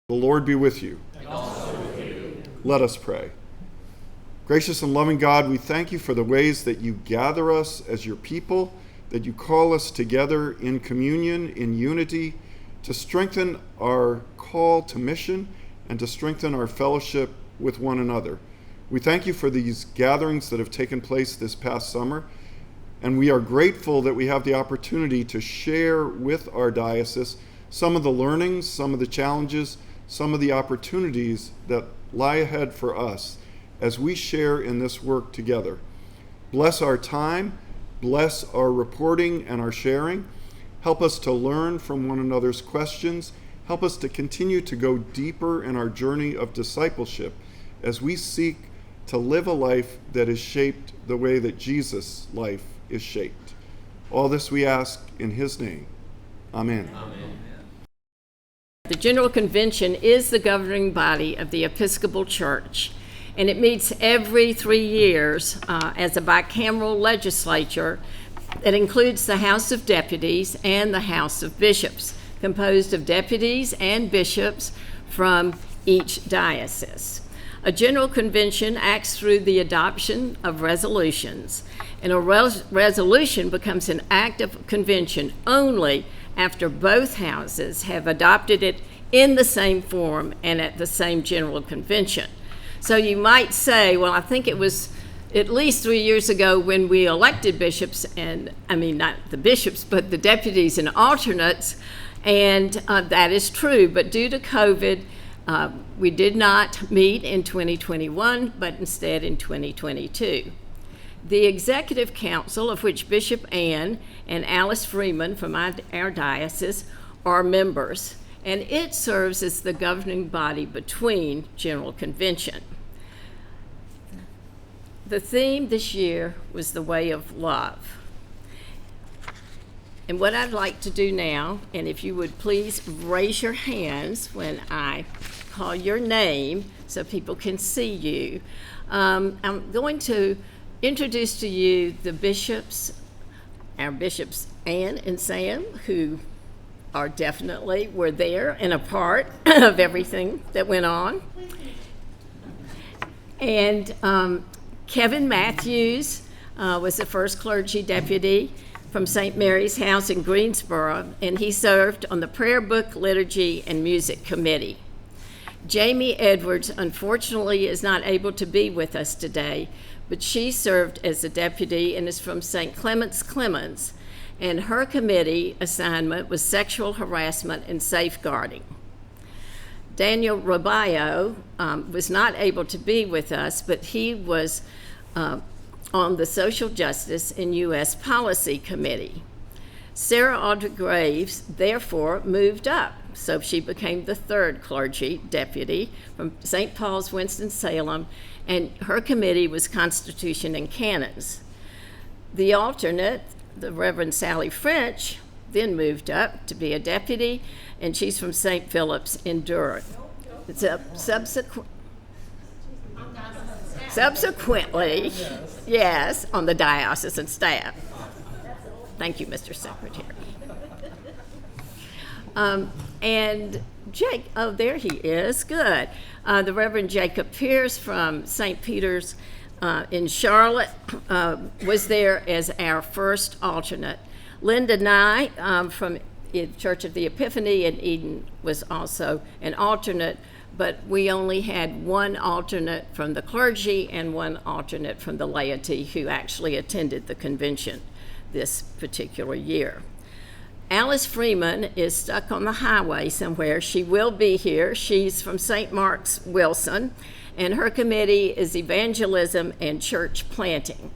The Lord be with you. And also with you. Let us pray. Gracious and loving God, we thank you for the ways that you gather us as your people, that you call us together in communion, in unity, to strengthen our call to mission and to strengthen our fellowship with one another. We thank you for these gatherings that have taken place this past summer, and we are grateful that we have the opportunity to share with our diocese some of the learnings, some of the challenges, some of the opportunities that lie ahead for us as we share in this work together. Bless our time, bless our reporting and our sharing. Help us to learn from one another's questions. Help us to continue to go deeper in our journey of discipleship as we seek to live a life that is shaped the way that Jesus' life is shaped. All this we ask in his name. Amen. Amen. The General Convention is the governing body of the Episcopal Church, and it meets every 3 years as a bicameral legislature that includes the House of Deputies and the House of Bishops, composed of deputies and bishops from each diocese. A General Convention acts through the adoption of resolutions, and a resolution becomes an act of convention only after both houses have adopted it in the same form and at the same General Convention. So you might say, well, I think it was at least 3 years ago when we elected bishops, and I mean, not the bishops, but the deputies and alternates, and that is true. But due to COVID, we did not meet in 2021, but instead in 2022. The Executive Council, of which Bishop Ann and Alice Freeman from our diocese are members, and it serves as the governing body between General Convention. The theme this year was the way of love. And what I'd like to do now, and if you would please raise your hands when I call your name so people can see you, I'm going to introduce to you the bishops, our bishops Ann and Sam, who were there and a part of everything that went on. And Kevin Matthews was the first clergy deputy from St. Mary's House in Greensboro, and he served on the Prayer Book, Liturgy, and Music Committee. Jamie Edwards, unfortunately, is not able to be with us today, but she served as a deputy and is from St. Clements, and her committee assignment was sexual harassment and safeguarding. Daniel Robayo was not able to be with us, but he was on the Social Justice and U.S. Policy Committee. Sarah Audrey Graves, therefore, moved up, so she became the third clergy deputy from St. Paul's, Winston-Salem, and her committee was Constitution and Canons. The alternate, the Reverend Sally French, then moved up to be a deputy, and she's from St. Philip's in Durham. Subsequently, yes, on the diocesan staff. Thank you, Mr. Secretary. And Jake, oh, there he is, good. The Reverend Jacob Pierce from St. Peter's in Charlotte was there as our first alternate. Linda Nye from Church of the Epiphany in Eden was also an alternate, but we only had one alternate from the clergy and one alternate from the laity who actually attended the convention this particular year. Alice Freeman is stuck on the highway somewhere. She will be here. She's from St. Mark's Wilson, and her committee is evangelism and church planting.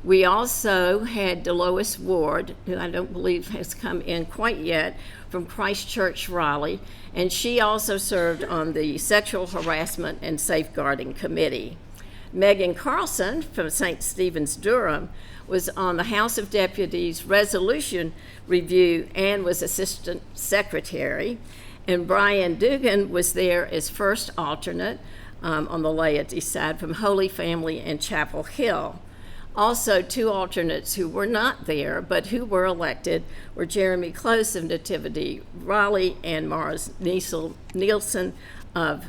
We also had Delois Ward, who I don't believe has come in quite yet, from Christ Church Raleigh, and she also served on the Sexual Harassment and Safeguarding Committee. Megan Carlson from St. Stephen's, Durham, was on the House of Deputies Resolution Review and was Assistant Secretary. And Brian Dugan was there as first alternate on the laity side from Holy Family and Chapel Hill. Also, two alternates who were not there but who were elected were Jeremy Close of Nativity Raleigh and Morris Nielsen of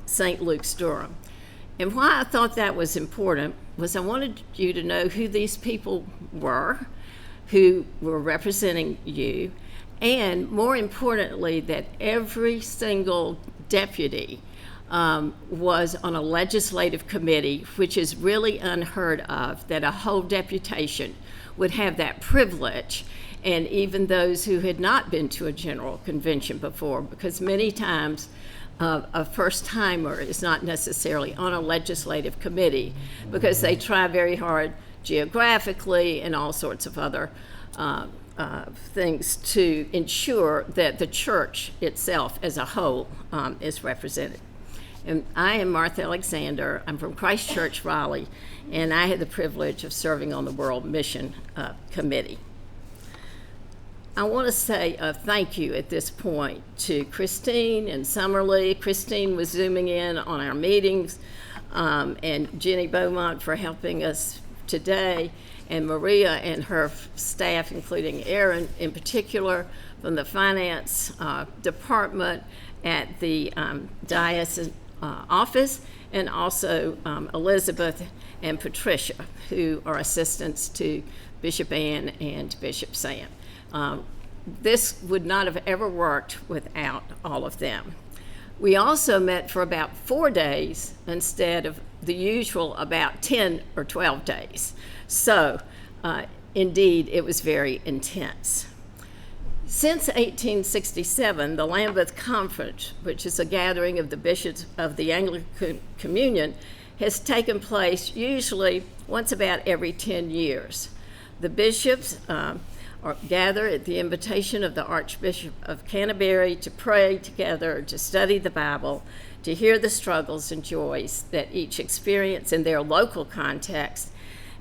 St. Luke's Durham. And why I thought that was important was I wanted you to know who these people were, who were representing you, and more importantly, that every single deputy was on a legislative committee, which is really unheard of, that a whole deputation would have that privilege, and even those who had not been to a general convention before, because many times a first-timer is not necessarily on a legislative committee because they try very hard geographically and all sorts of other things to ensure that the church itself as a whole is represented. And I am Martha Alexander. I'm from Christ Church, Raleigh, and I had the privilege of serving on the World Mission Committee. I want to say a thank you at this point to Christine and Summerlee. Christine was zooming in on our meetings, and Jenny Beaumont for helping us today, and Maria and her staff, including Aaron in particular, from the finance department at the Diocese office, and also Elizabeth and Patricia, who are assistants to Bishop Ann and Bishop Sam. This would not have ever worked without all of them. We also met for about 4 days instead of the usual about 10 or 12 days. So, indeed, it was very intense. Since 1867, the Lambeth Conference, which is a gathering of the bishops of the Anglican Communion, has taken place usually once about every 10 years. The bishops gather at the invitation of the Archbishop of Canterbury to pray together, to study the Bible, to hear the struggles and joys that each experience in their local context,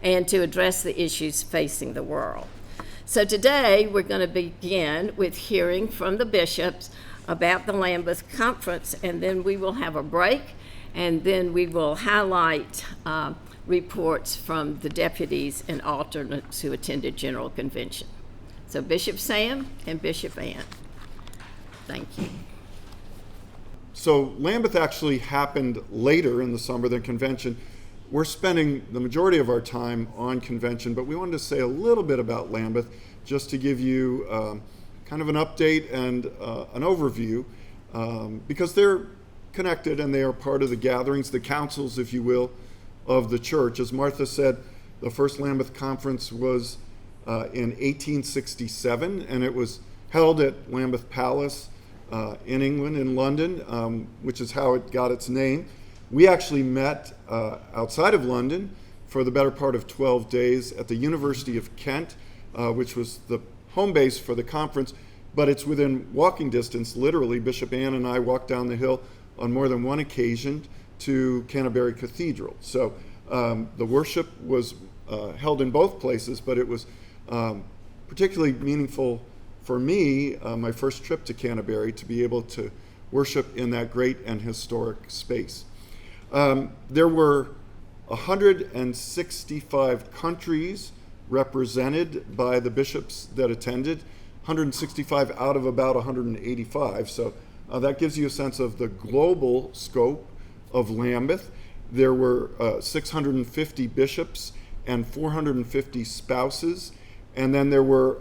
and to address the issues facing the world. So today we're going to begin with hearing from the bishops about the Lambeth Conference, and then we will have a break, and then we will highlight reports from the deputies and alternates who attended General Convention. So Bishop Sam and Bishop Ann. Thank you. So Lambeth actually happened later in the summer than convention. We're spending the majority of our time on convention, but we wanted to say a little bit about Lambeth just to give you kind of an update and an overview because they're connected and they are part of the gatherings, the councils, if you will, of the church. As Martha said, the first Lambeth Conference was in 1867, and it was held at Lambeth Palace in England, in London, which is how it got its name. We actually met outside of London for the better part of 12 days at the University of Kent, which was the home base for the conference, but it's within walking distance, literally. Bishop Ann and I walked down the hill on more than one occasion to Canterbury Cathedral. So the worship was held in both places, but it was particularly meaningful for me, my first trip to Canterbury, to be able to worship in that great and historic space. There were 165 countries represented by the bishops that attended, 165 out of about 185. So that gives you a sense of the global scope of Lambeth. There were 650 bishops and 450 spouses, and then there were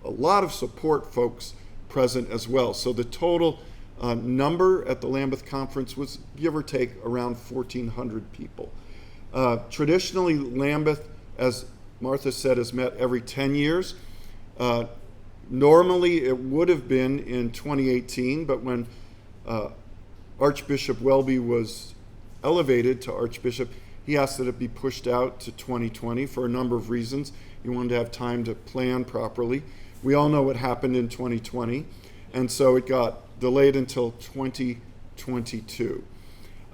a lot of support folks present as well. So the total number at the Lambeth Conference was, give or take, around 1,400 people. Traditionally, Lambeth, as Martha said, has met every 10 years. Normally, it would have been in 2018, but when Archbishop Welby was elevated to Archbishop, he asked that it be pushed out to 2020 for a number of reasons. He wanted to have time to plan properly. We all know what happened in 2020, and so it got delayed until 2022.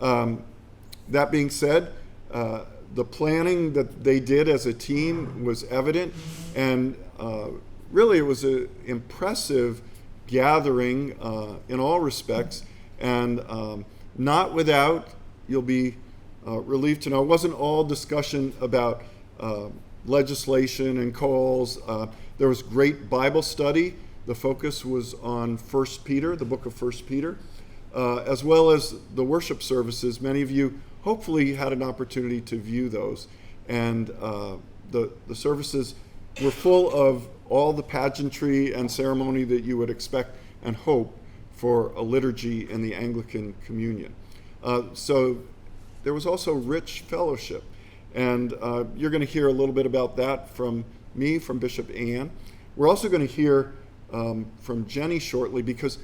That being said, the planning that they did as a team was evident, and really it was an impressive gathering in all respects, and not without, you'll be relieved to know, it wasn't all discussion about legislation and calls. There was great Bible study. The focus was on 1 Peter, the book of 1 Peter, as well as the worship services. Many of you hopefully had an opportunity to view those. And the services were full of all the pageantry and ceremony that you would expect and hope for a liturgy in the Anglican Communion. So there was also rich fellowship. And you're going to hear a little bit about that from me, from Bishop Ann. We're also going to hear from Jenny shortly, because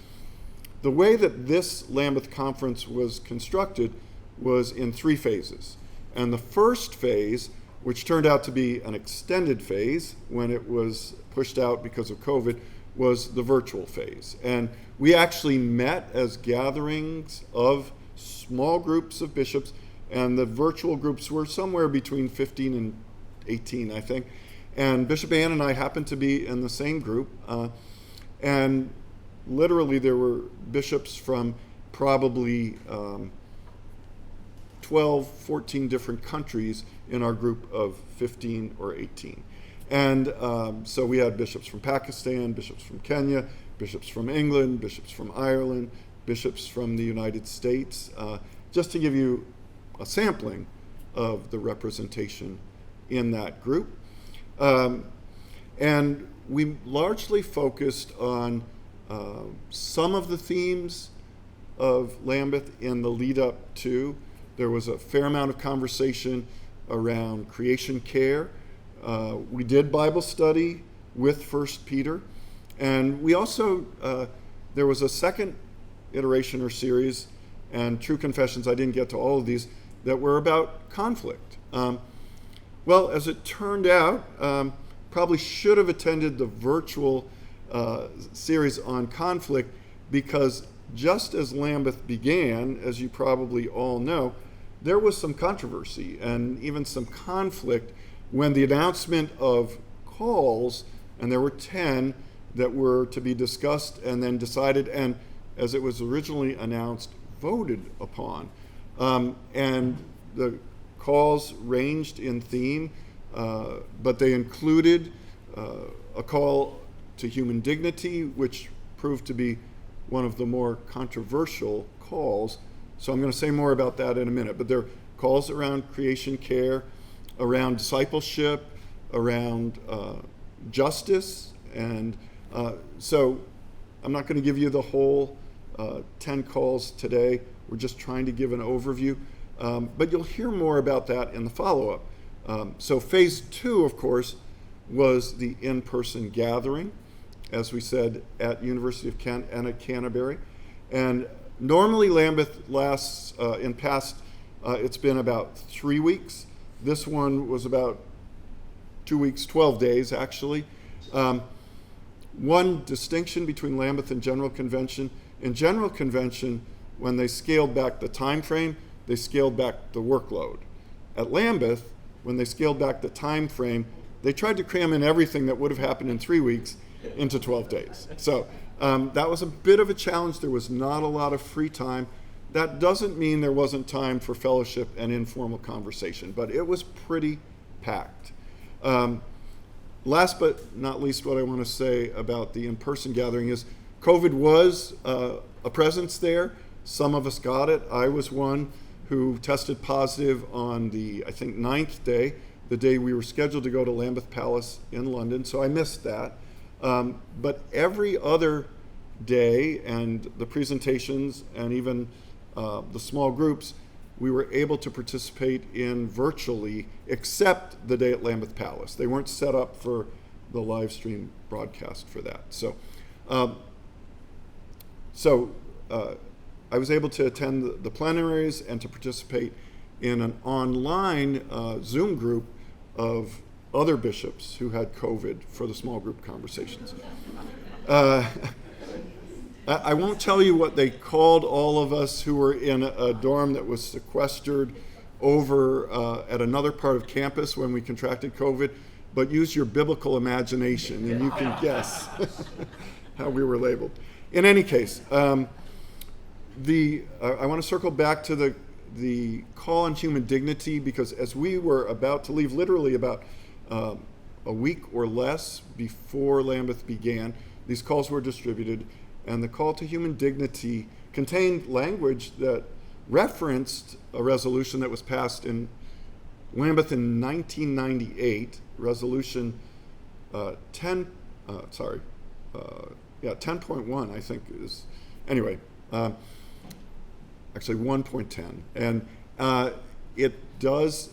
the way that this Lambeth Conference was constructed was in 3 phases. And the first phase, which turned out to be an extended phase when it was pushed out because of COVID, was the virtual phase. And we actually met as gatherings of small groups of bishops, and the virtual groups were somewhere between 15 and 18, I think. And Bishop Ann and I happened to be in the same group. And literally there were bishops from probably 12, 14 different countries in our group of 15 or 18. And so we had bishops from Pakistan, bishops from Kenya, bishops from England, bishops from Ireland, bishops from the United States, just to give you a sampling of the representation in that group. And we largely focused on some of the themes of Lambeth in the lead up to. There was a fair amount of conversation around creation care. We did Bible study with 1 Peter. And we also, there was a second iteration or series, and True Confessions, I didn't get to all of these, that were about conflict. Well, as it turned out, probably should have attended the virtual series on conflict, because just as Lambeth began, as you probably all know, there was some controversy and even some conflict when the announcement of calls, and there were 10 that were to be discussed and then decided, and as it was originally announced, voted upon. And the calls ranged in theme, but they included a call to human dignity, which proved to be one of the more controversial calls. So I'm going to say more about that in a minute. But there are calls around creation care, around discipleship, around justice. And so I'm not going to give you the whole 10 calls today. We're just trying to give an overview. But you'll hear more about that in the follow-up. So phase 2, of course, was the in-person gathering, as we said, at University of Kent and at Canterbury. And normally Lambeth lasts, in past, it's been about 3 weeks. This one was about 2 weeks, 12 days actually. One distinction between Lambeth and General Convention: in General Convention, when they scaled back the time frame, they scaled back the workload. At Lambeth, when they scaled back the time frame, they tried to cram in everything that would have happened in 3 weeks into 12 days. So that was a bit of a challenge. There was not a lot of free time. That doesn't mean there wasn't time for fellowship and informal conversation, but it was pretty packed. Last but not least, what I want to say about the in-person gathering is COVID was a presence there. Some of us got it. I was one who tested positive on the, I think, 9th day, the day we were scheduled to go to Lambeth Palace in London, so I missed that. But every other day, and the presentations and even the small groups, we were able to participate in virtually, except the day at Lambeth Palace. They weren't set up for the live stream broadcast for that. So I was able to attend the plenaries and to participate in an online Zoom group of other bishops who had COVID for the small group conversations. I won't tell you what they called all of us who were in a dorm that was sequestered over at another part of campus when we contracted COVID, but use your biblical imagination and you can guess how we were labeled. In any case, I want to circle back to the call on human dignity, because as we were about to leave, literally about a week or less before Lambeth began, these calls were distributed, and the call to human dignity contained language that referenced a resolution that was passed in Lambeth in 1998, resolution 10.1, I think is, anyway, actually 1.10. And it does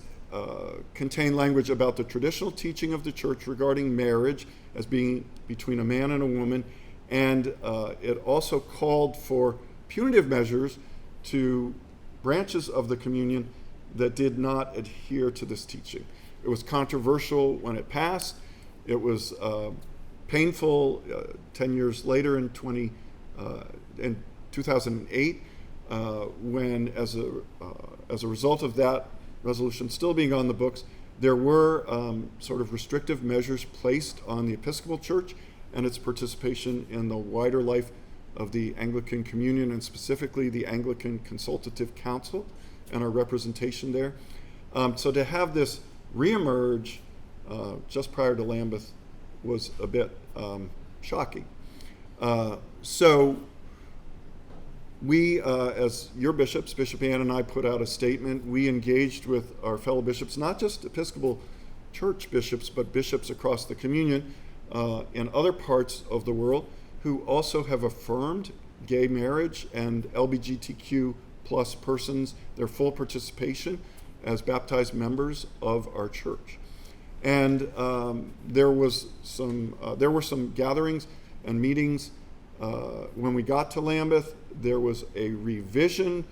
contain language about the traditional teaching of the church regarding marriage as being between a man and a woman, and it also called for punitive measures to branches of the communion that did not adhere to this teaching. It was controversial when it passed. It was painful 10 years later in 2008 when, as a result of that resolution still being on the books, there were sort of restrictive measures placed on the Episcopal Church and its participation in the wider life of the Anglican Communion, and specifically the Anglican Consultative Council and our representation there. So to have this reemerge just prior to Lambeth was a bit shocking. So we, as your bishops, Bishop Ann and I put out a statement. We engaged with our fellow bishops, not just Episcopal Church bishops, but bishops across the communion in other parts of the world who also have affirmed gay marriage and LGBTQ plus persons, their full participation as baptized members of our church. And there were some gatherings and meetings. When we got to Lambeth, there was a revision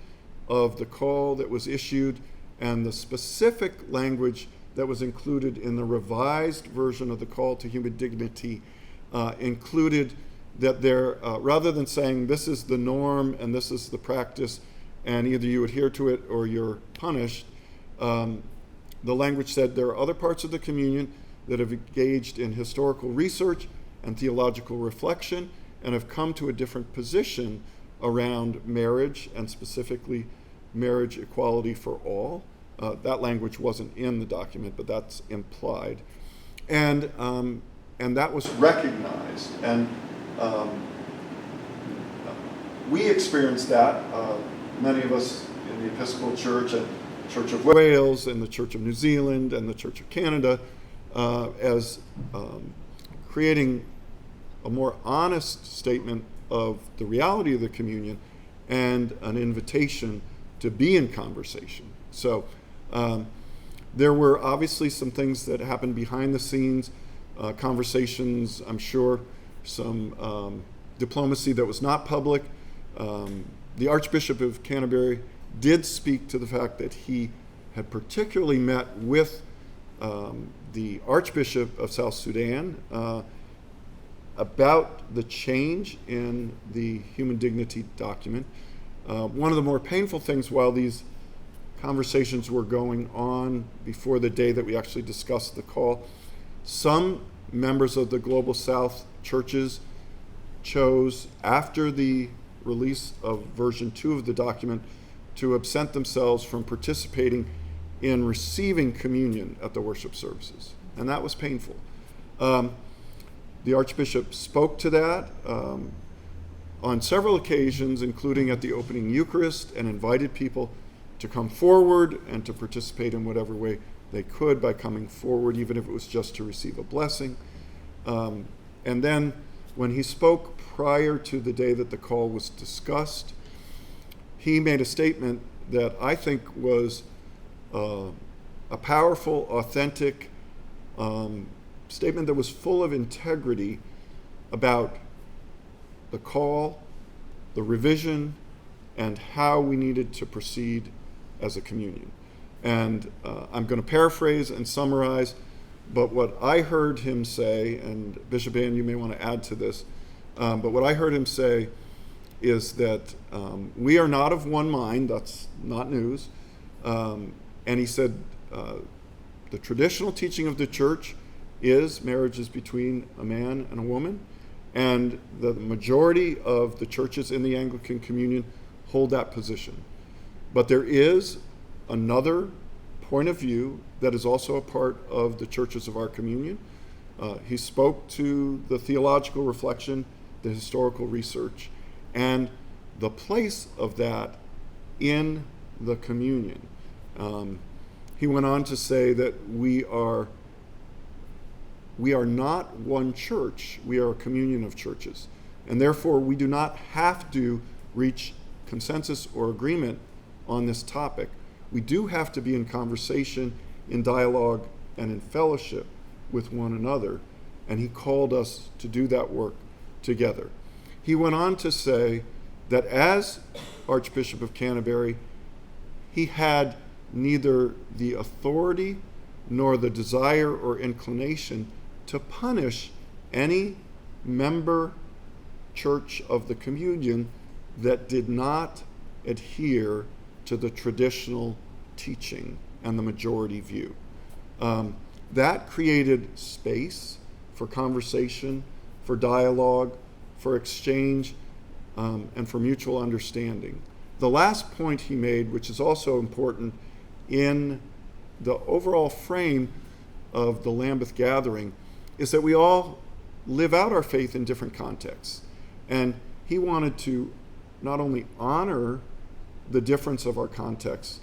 of the call that was issued, and the specific language that was included in the revised version of the call to human dignity included that there, rather than saying this is the norm and this is the practice and either you adhere to it or you're punished, the language said there are other parts of the communion that have engaged in historical research and theological reflection and have come to a different position around marriage, and specifically marriage equality for all. That language wasn't in the document, but that's implied. And that was recognized. And we experienced that, many of us in the Episcopal Church and Church of Wales and the Church of New Zealand and the Church of Canada, as creating a more honest statement of the reality of the communion and an invitation to be in conversation. So there were obviously some things that happened behind the scenes, conversations, I'm sure, some diplomacy that was not public. The Archbishop of Canterbury did speak to the fact that he had particularly met with the Archbishop of South Sudan about the change in the human dignity document. One of the more painful things while these conversations were going on before the day that we actually discussed the call, some members of the Global South churches chose, after the release of version 2 of the document, to absent themselves from participating in receiving communion at the worship services. And that was painful. The Archbishop spoke to that on several occasions, including at the opening Eucharist, and invited people to come forward and to participate in whatever way they could by coming forward, even if it was just to receive a blessing. And then when he spoke prior to the day that the call was discussed, he made a statement that I think was a powerful, authentic statement that was full of integrity about the call, the revision, and how we needed to proceed as a communion. And I'm going to paraphrase and summarize, but what I heard him say, and Bishop Ann, you may want to add to this, but what I heard him say is that we are not of one mind. That's not news. And he said the traditional teaching of the church is marriage is between a man and a woman, and the majority of the churches in the Anglican Communion hold that position. But there is another point of view that is also a part of the churches of our communion. He spoke to the theological reflection, the historical research, and the place of that in the communion. He went on to say that we are not one church, we are a communion of churches. And therefore, we do not have to reach consensus or agreement on this topic. We do have to be in conversation, in dialogue, and in fellowship with one another. And he called us to do that work together. He went on to say that as Archbishop of Canterbury, he had neither the authority nor the desire or inclination to punish any member church of the communion that did not adhere to the traditional teaching and the majority view. That created space for conversation, for dialogue, for exchange, and for mutual understanding. The last point he made, which is also important in the overall frame of the Lambeth gathering, is that we all live out our faith in different contexts. And he wanted to not only honor the difference of our contexts,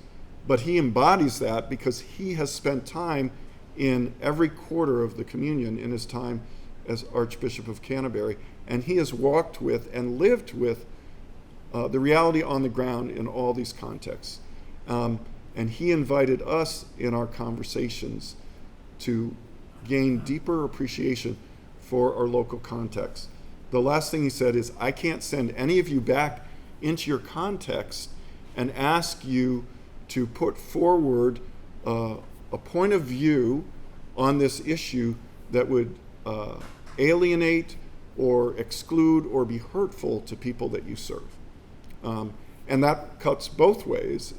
but he embodies that because he has spent time in every quarter of the communion in his time as Archbishop of Canterbury, and he has walked with and lived with the reality on the ground in all these contexts. And he invited us in our conversations to gain deeper appreciation for our local context. The last thing he said is, I can't send any of you back into your context and ask you to put forward a point of view on this issue that would alienate or exclude or be hurtful to people that you serve. And that cuts both ways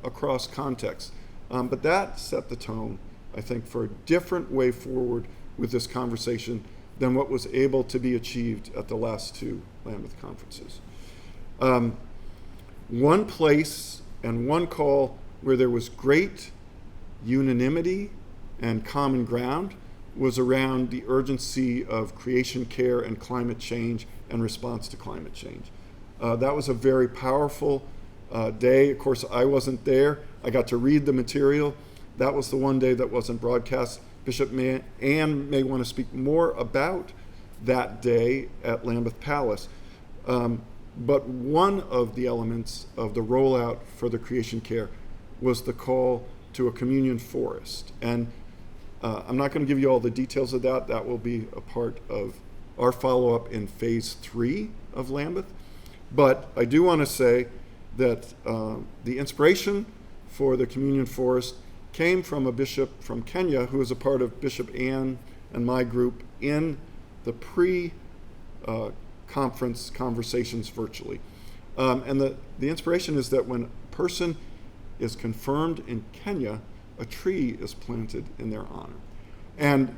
across contexts. But that set the tone, I think, for a different way forward with this conversation than what was able to be achieved at the last two Lambeth conferences. One place and one call where there was great unanimity and common ground was around the urgency of creation care and climate change and response to climate change. That was a very powerful day. Of course, I wasn't there. I got to read the material. That was the one day that wasn't broadcast. Bishop Ann may want to speak more about that day at Lambeth Palace. But one of the elements of the rollout for the creation care was the call to a communion forest. And I'm not going to give you all the details of that. That will be a part of our follow-up in phase 3 of Lambeth. But I do want to say that the inspiration for the communion forest came from a bishop from Kenya who was a part of Bishop Ann and my group in the pre-conference conversations virtually. And the inspiration is that when a person is confirmed in Kenya, a tree is planted in their honor. And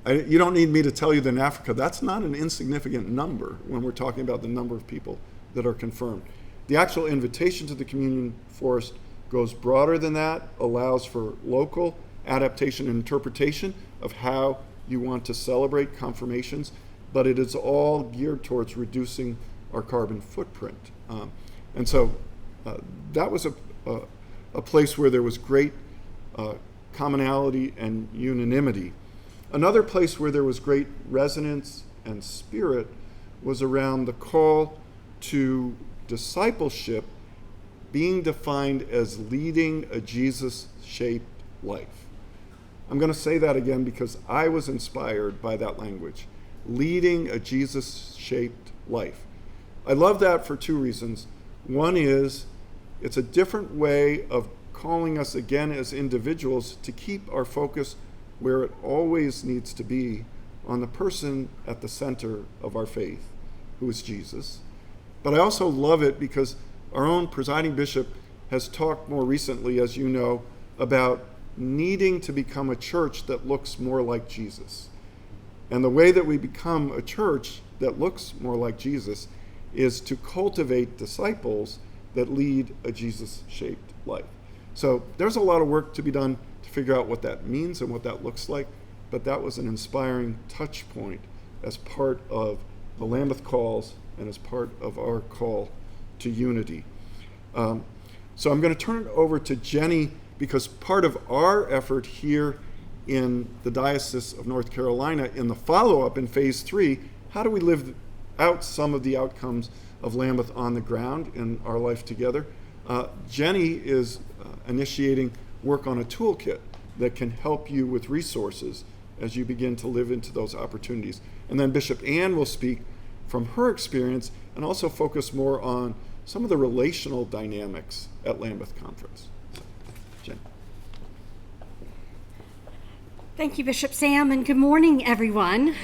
you don't need me to tell you that in Africa, that's not an insignificant number when we're talking about the number of people that are confirmed. The actual invitation to the communion forest goes broader than that, allows for local adaptation and interpretation of how you want to celebrate confirmations, but it is all geared towards reducing our carbon footprint. And so that was a place where there was great commonality and unanimity. Another place where there was great resonance and spirit was around the call to discipleship being defined as leading a Jesus-shaped life. I'm going to say that again because I was inspired by that language. Leading a Jesus-shaped life. I love that for two reasons. One is it's a different way of calling us again as individuals to keep our focus where it always needs to be, on the person at the center of our faith, who is Jesus. But I also love it because our own presiding bishop has talked more recently, as you know, about needing to become a church that looks more like Jesus. And the way that we become a church that looks more like Jesus is to cultivate disciples that lead a Jesus-shaped life. So there's a lot of work to be done to figure out what that means and what that looks like, but that was an inspiring touch point as part of the Lambeth calls and as part of our call to unity. So I'm going to turn it over to Jenny, because part of our effort here in the Diocese of North Carolina in the follow-up in phase 3, how do we live out some of the outcomes of Lambeth on the ground in our life together? Jenny is initiating work on a toolkit that can help you with resources as you begin to live into those opportunities. And then Bishop Ann will speak from her experience and also focus more on some of the relational dynamics at Lambeth Conference. Jen. Thank you, Bishop Sam, and good morning, everyone.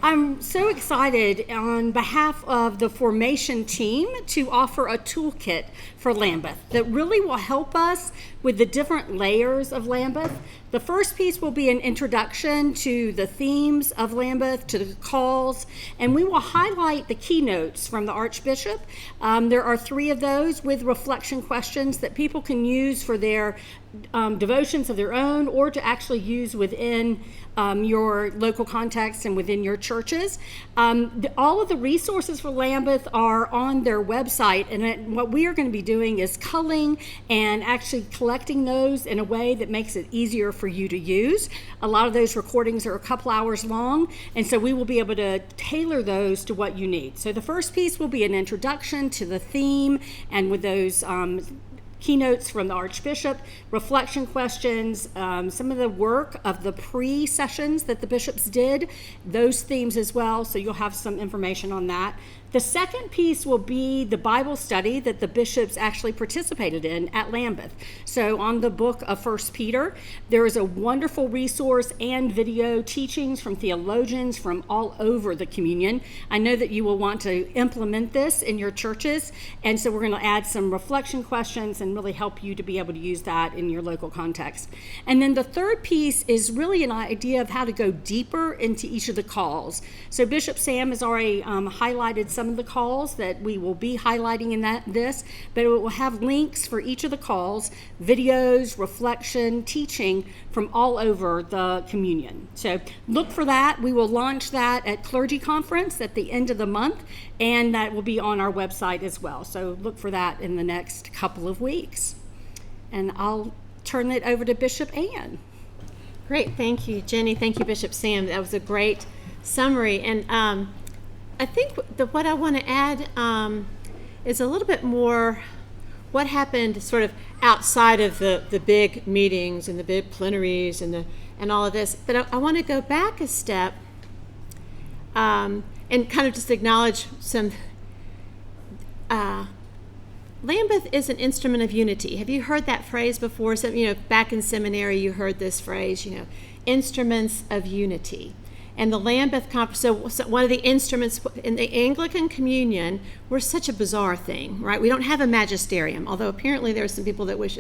I'm so excited on behalf of the formation team to offer a toolkit for Lambeth that really will help us with the different layers of Lambeth. The first piece will be an introduction to the themes of Lambeth, to the calls, and we will highlight the keynotes from the Archbishop. There are 3 of those with reflection questions that people can use for their devotions of their own, or to actually use within your local context and within your churches. All of the resources for Lambeth are on their website, and what we are going to be doing is culling and actually collecting those in a way that makes it easier for you to use. A lot of those recordings are a couple hours long, and so we will be able to tailor those to what you need. So the first piece will be an introduction to the theme, and with those keynotes from the Archbishop, reflection questions, some of the work of the pre-sessions that the bishops did, those themes as well, so you'll have some information on that. The second piece will be the Bible study that the bishops actually participated in at Lambeth. So on the book of 1 Peter, there is a wonderful resource and video teachings from theologians from all over the communion. I know that you will want to implement this in your churches, and so we're going to add some reflection questions and really help you to be able to use that in your local context. And then the third piece is really an idea of how to go deeper into each of the calls. So Bishop Sam has already highlighted some of the calls that we will be highlighting in this, but it will have links for each of the calls, videos, reflection, teaching from all over the communion. So look for that. We will launch that at Clergy Conference at the end of the month, and that will be on our website as well. So look for that in the next couple of weeks. And I'll turn it over to Bishop Ann. Great, thank you, Jenny. Thank you, Bishop Sam. That was a great summary. And I think what I want to add is a little bit more what happened sort of outside of the big meetings and the big plenaries and all of this. But I want to go back a step and kind of just acknowledge some. Lambeth is an instrument of unity. Have you heard that phrase before? So, back in seminary, you heard this phrase, instruments of unity. And the Lambeth Conference, so one of the instruments in the Anglican Communion, we're such a bizarre thing, right? We don't have a magisterium, although apparently there are some people that wish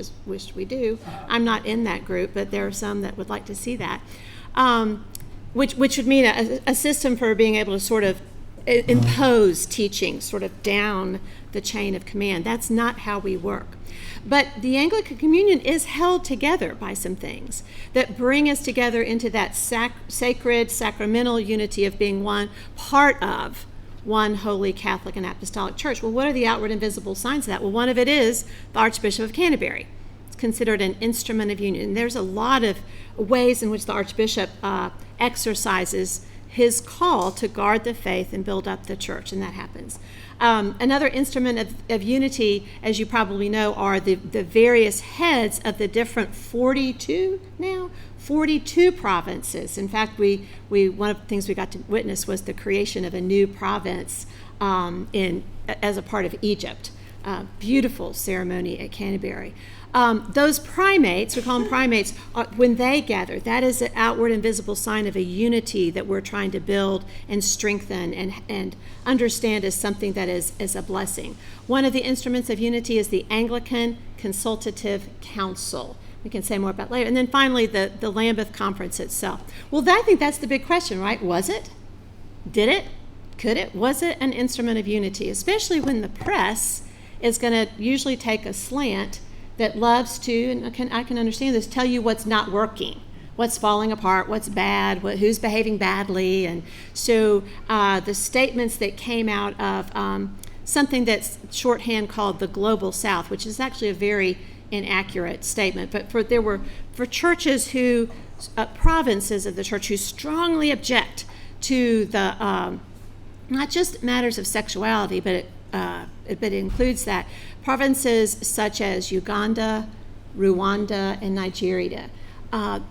we do. I'm not in that group, but there are some that would like to see that, which would mean a system for being able to sort of impose teaching sort of down the chain of command. That's not how we work. But the Anglican Communion is held together by some things that bring us together into that sacred, sacramental unity of being one part of one holy Catholic and Apostolic Church. Well, what are the outward and visible signs of that? Well, one of it is the Archbishop of Canterbury. It's considered an instrument of union. And there's a lot of ways in which the Archbishop exercises his call to guard the faith and build up the church, and that happens. Another instrument of unity, as you probably know, are the various heads of the different 42 provinces. In fact, we one of the things we got to witness was the creation of a new province as a part of Egypt. Beautiful ceremony at Canterbury. Those primates, we call them primates, when they gather, that is an outward and visible sign of a unity that we're trying to build and strengthen and understand as something that is a blessing. One of the instruments of unity is the Anglican Consultative Council. We can say more about later. And then finally, the Lambeth Conference itself. Well, I think that's the big question, right? Was it? Did it? Could it? Was it an instrument of unity? Especially when the press is going to usually take a slant that loves to, and I can understand this, tell you what's not working, what's falling apart, what's bad, who's behaving badly. And so the statements that came out of something that's shorthand called the Global South, which is actually a very inaccurate statement, but for churches who, provinces of the church who strongly object to the, not just matters of sexuality, but it includes that, provinces such as Uganda, Rwanda, and Nigeria.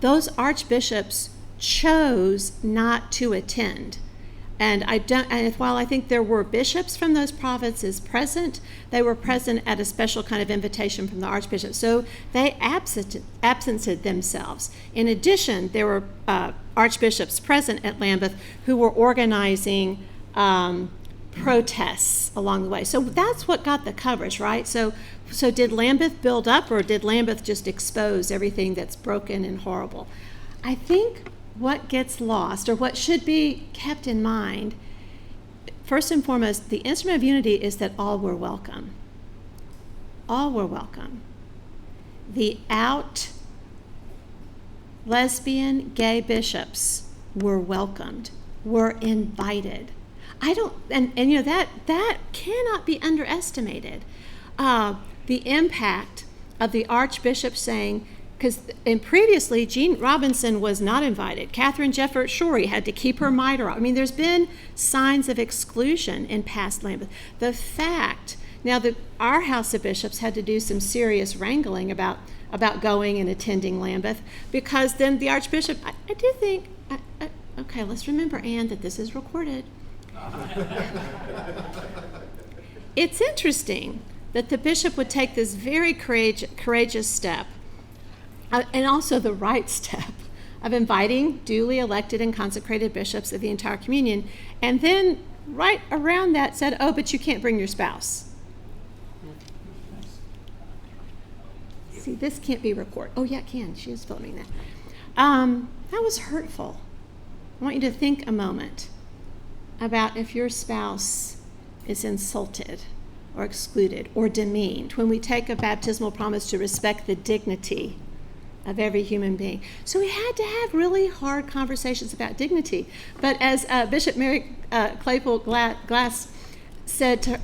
Those archbishops chose not to attend. And while I think there were bishops from those provinces present, they were present at a special kind of invitation from the archbishop. So they absented themselves. In addition, there were archbishops present at Lambeth who were organizing protests along the way. So that's what got the coverage, right? So did Lambeth build up, or did Lambeth just expose everything that's broken and horrible? I think what gets lost, or what should be kept in mind, first and foremost, the instrument of unity is that all were welcome. All were welcome. The out lesbian, gay bishops were welcomed, were invited. That cannot be underestimated. The impact of the archbishop saying, and previously, Jean Robinson was not invited. Catherine Jefferts Shorey had to keep her mitre off. I mean, there's been signs of exclusion in past Lambeth. The fact, now that our House of Bishops had to do some serious wrangling about going and attending Lambeth, because then the Archbishop, I do think, okay, let's remember, Anne, that this is recorded. It's interesting that the bishop would take this very courageous step, and also the right step, of inviting duly elected and consecrated bishops of the entire communion, and then right around that said, oh, but you can't bring your spouse. See, this can't be recorded. Oh, yeah, it can. She is filming that. That was hurtful. I want you to think a moment about if your spouse is insulted or excluded or demeaned when we take a baptismal promise to respect the dignity of every human being. So we had to have really hard conversations about dignity. But as Bishop Mary Claypool Glass said,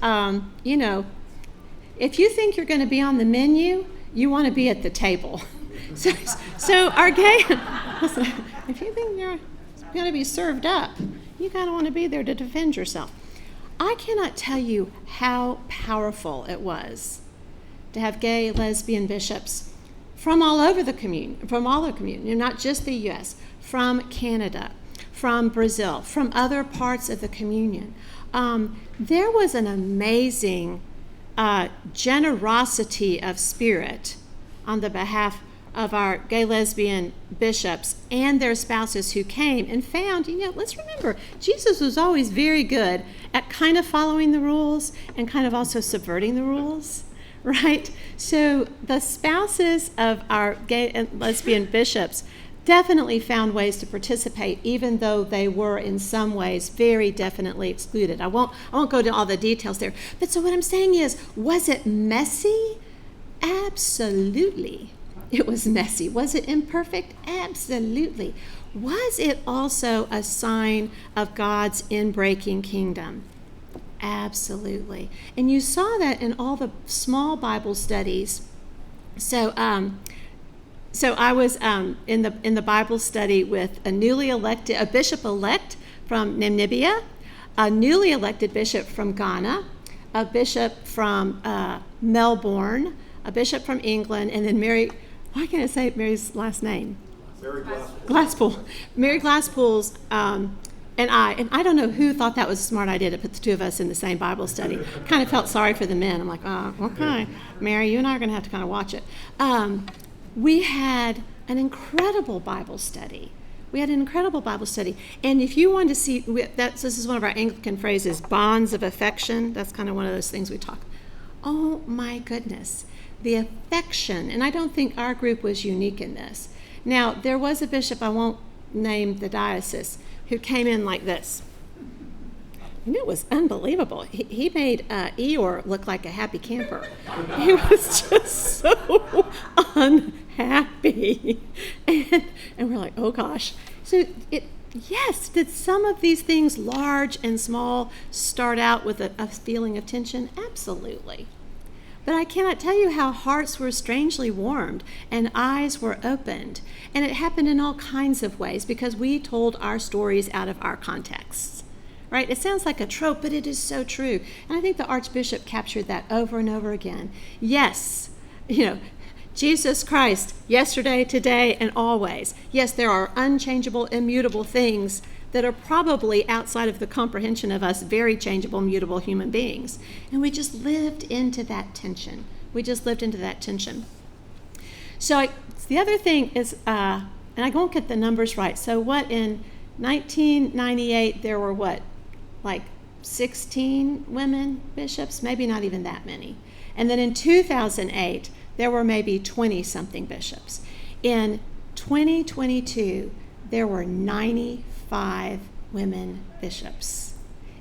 if you think you're going to be on the menu, you want to be at the table. So our gay, listen, if you think you're going to be served up, you kind of want to be there to defend yourself. I cannot tell you how powerful it was to have gay, lesbian bishops from all over the communion, not just the U.S., from Canada, from Brazil, from other parts of the communion. There was an amazing generosity of spirit on the behalf of our gay, lesbian bishops and their spouses who came and found, let's remember, Jesus was always very good at kind of following the rules and kind of also subverting the rules. Right? So the spouses of our gay and lesbian bishops definitely found ways to participate, even though they were in some ways very definitely excluded. I won't go into all the details there. But so what I'm saying is, was it messy? Absolutely. It was messy. Was it imperfect? Absolutely. Was it also a sign of God's inbreaking kingdom? Absolutely. And you saw that in all the small Bible studies. So I was in the Bible study with a bishop-elect from Namibia, a newly elected bishop from Ghana, a bishop from Melbourne, a bishop from England, and then why can't I say Mary's last name? Mary Glasspool. Mary Glasspool's and I don't know who thought that was a smart idea to put the two of us in the same Bible study. Kind of felt sorry for the men. I'm like, oh, okay, Mary, you and I are going to have to kind of watch it. We had an incredible Bible study. And if you want to see, this is one of our Anglican phrases, bonds of affection. That's kind of one of those things we talk. Oh my goodness, the affection. And I don't think our group was unique in this. Now, there was a bishop, I won't name the diocese, who came in like this. And it was unbelievable. He made Eeyore look like a happy camper. He was just so unhappy. And we're like, oh gosh. So yes, did some of these things, large and small, start out with a feeling of tension? Absolutely. But I cannot tell you how hearts were strangely warmed and eyes were opened. And it happened in all kinds of ways because we told our stories out of our contexts. Right? It sounds like a trope, but it is so true. And I think the Archbishop captured that over and over again. Yes, Jesus Christ, yesterday, today, and always. Yes, there are unchangeable, immutable things that are probably outside of the comprehension of us very changeable, mutable human beings. And we just lived into that tension. So the other thing is, and I won't get the numbers right, so what in 1998 there were like 16 women bishops? Maybe not even that many. And then in 2008, there were maybe 20-something bishops. In 2022, there were 95 women bishops.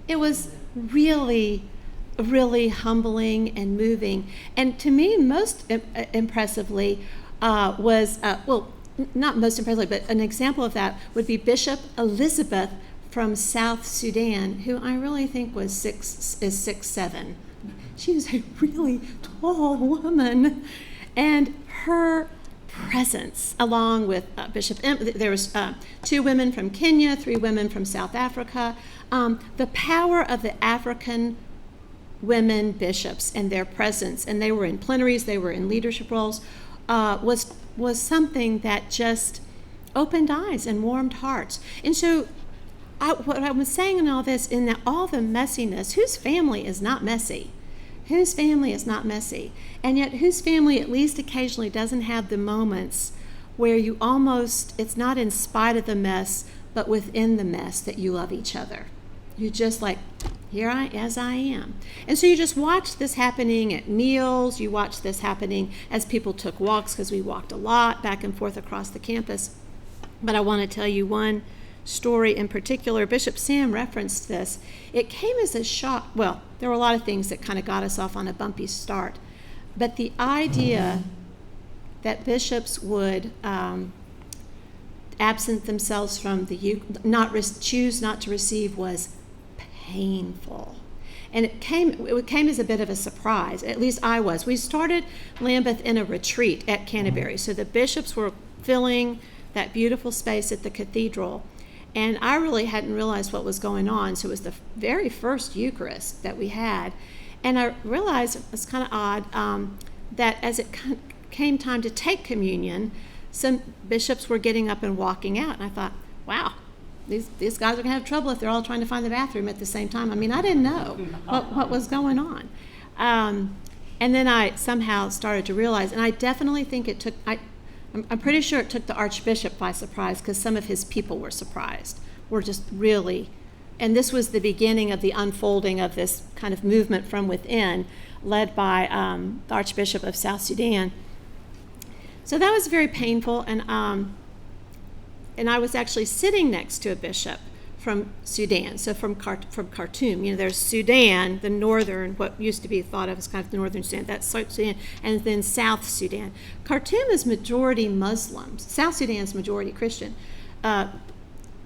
It was really, really humbling and moving. And to me, most impressively was, not most impressively, but an example of that would be Bishop Elizabeth from South Sudan, who I really think was 6'7". She was a really tall woman, and her presence, along with Bishop, there was 2 women from Kenya, 3 women from South Africa. The power of the African women bishops and their presence, and they were in plenaries, they were in leadership roles, was something that just opened eyes and warmed hearts. And so what I was saying in all this, in all the messiness, whose family is not messy? Whose family is not messy? And yet whose family at least occasionally doesn't have the moments where you almost, it's not in spite of the mess, but within the mess that you love each other. You just like, here I am. And so you just watch this happening at meals, you watch this happening as people took walks, because we walked a lot back and forth across the campus. But I want to tell you one story in particular. Bishop Sam referenced this. It came as a shock. Well, there were a lot of things that kind of got us off on a bumpy start, but the idea that bishops would absent themselves from choose not to receive was painful. And it came as a bit of a surprise. At least I was. We started Lambeth in a retreat at Canterbury, so the bishops were filling that beautiful space at the cathedral. And I really hadn't realized what was going on. So it was the very first Eucharist that we had. And I realized it was kind of odd that as it came time to take communion, some bishops were getting up and walking out. And I thought, wow, these guys are going to have trouble if they're all trying to find the bathroom at the same time. I mean, I didn't know what was going on. And then I somehow started to realize, and I definitely think it took, I'm pretty sure it took the Archbishop by surprise, because some of his people were surprised. We're just really, and this was the beginning of the unfolding of this kind of movement from within, led by the Archbishop of South Sudan. So that was very painful, and I was actually sitting next to a bishop from Sudan, so from Khartoum. There's Sudan, the northern, what used to be thought of as kind of the northern Sudan, that's Sudan, and then South Sudan. Khartoum is majority Muslims. South Sudan is majority Christian.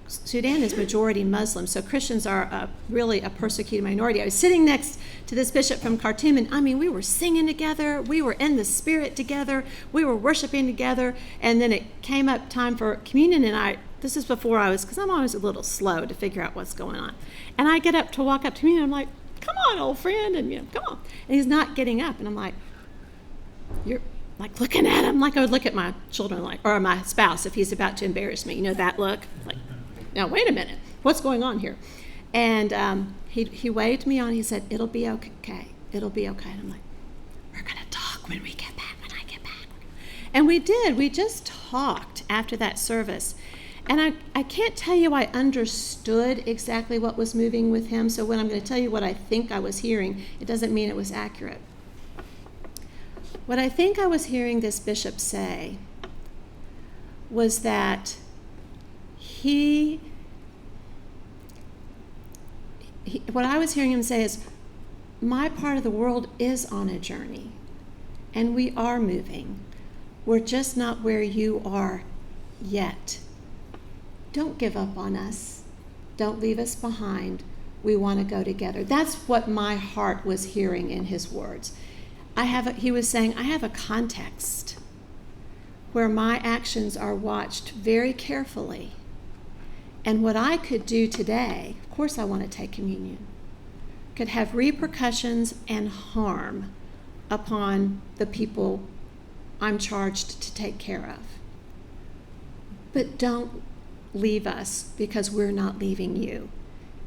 Sudan is majority Muslim, so Christians are really a persecuted minority. I was sitting next to this bishop from Khartoum, and I mean, we were singing together, we were in the spirit together, we were worshiping together, and then it came up time for communion, and this is before because I'm always a little slow to figure out what's going on. And I get up to walk up to me, and I'm like, come on, old friend, and come on. And he's not getting up, and I'm like, you're like looking at him like I would look at my children, or my spouse if he's about to embarrass me. That look? Like, now, wait a minute, what's going on here? And he waved me on, he said, it'll be okay, it'll be okay. And I'm like, we're going to talk when I get back. And we did, we just talked after that service. And I can't tell you I understood exactly what was moving with him, so when I'm going to tell you what I think I was hearing, it doesn't mean it was accurate. What I think I was hearing this bishop say was that he what I was hearing him say is, my part of the world is on a journey, and we are moving. We're just not where you are yet. Don't give up on us. Don't leave us behind. We want to go together. That's what my heart was hearing in his words. He was saying, I have a context where my actions are watched very carefully. And what I could do today, of course I want to take communion, could have repercussions and harm upon the people I'm charged to take care of. But don't leave us, because we're not leaving you,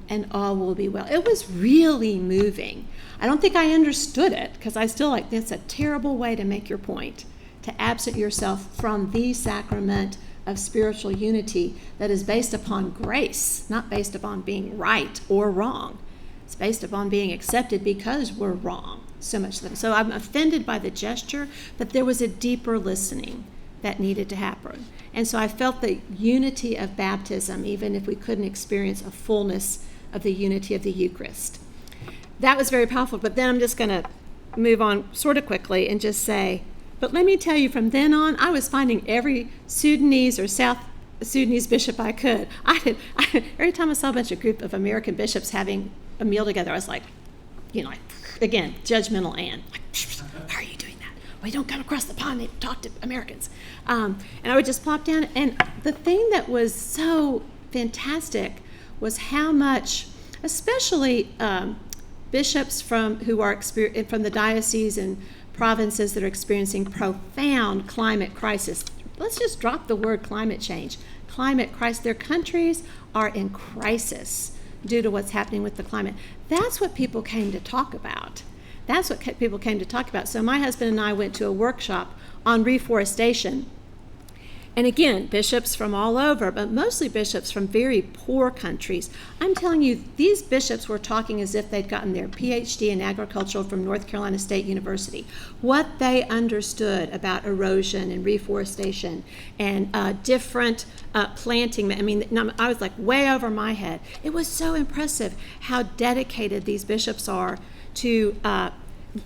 and all will be well. It was really moving. I don't think I understood it, because I still that's a terrible way to make your point, to absent yourself from the sacrament of spiritual unity that is based upon grace, not based upon being right or wrong. It's based upon being accepted because we're wrong, so much of them. So I'm offended by the gesture, but there was a deeper listening that needed to happen. And so I felt the unity of baptism, even if we couldn't experience a fullness of the unity of the Eucharist. That was very powerful, but then I'm just going to move on sort of quickly and just say, but let me tell you, from then on, I was finding every Sudanese or South Sudanese bishop I could. Every time I saw a bunch of group of American bishops having a meal together, I was like, again, judgmental Anne. Why are you doing that? Well, you don't come across the pond and talk to Americans. And I would just plop down. And the thing that was so fantastic was how much, especially bishops from the diocese and provinces that are experiencing profound climate crisis. Let's just drop the word climate change. Climate crisis. Their countries are in crisis due to what's happening with the climate. That's what people came to talk about. So my husband and I went to a workshop on reforestation. And again, bishops from all over, but mostly bishops from very poor countries. I'm telling you, these bishops were talking as if they'd gotten their PhD in agriculture from North Carolina State University. What they understood about erosion and reforestation and different planting. I mean, I was like way over my head. It was so impressive how dedicated these bishops are to,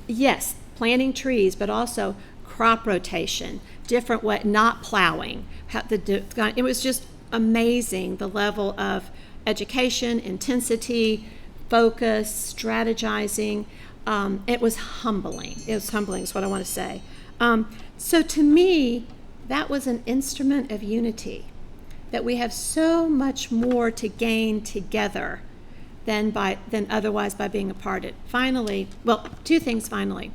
yes, planting trees, but also crop rotation, different way, not plowing. It was just amazing, the level of education, intensity, focus, strategizing. It was humbling. Is what I want to say. So to me, that was an instrument of unity, that we have so much more to gain together than otherwise by being apart. Finally, well, two things finally.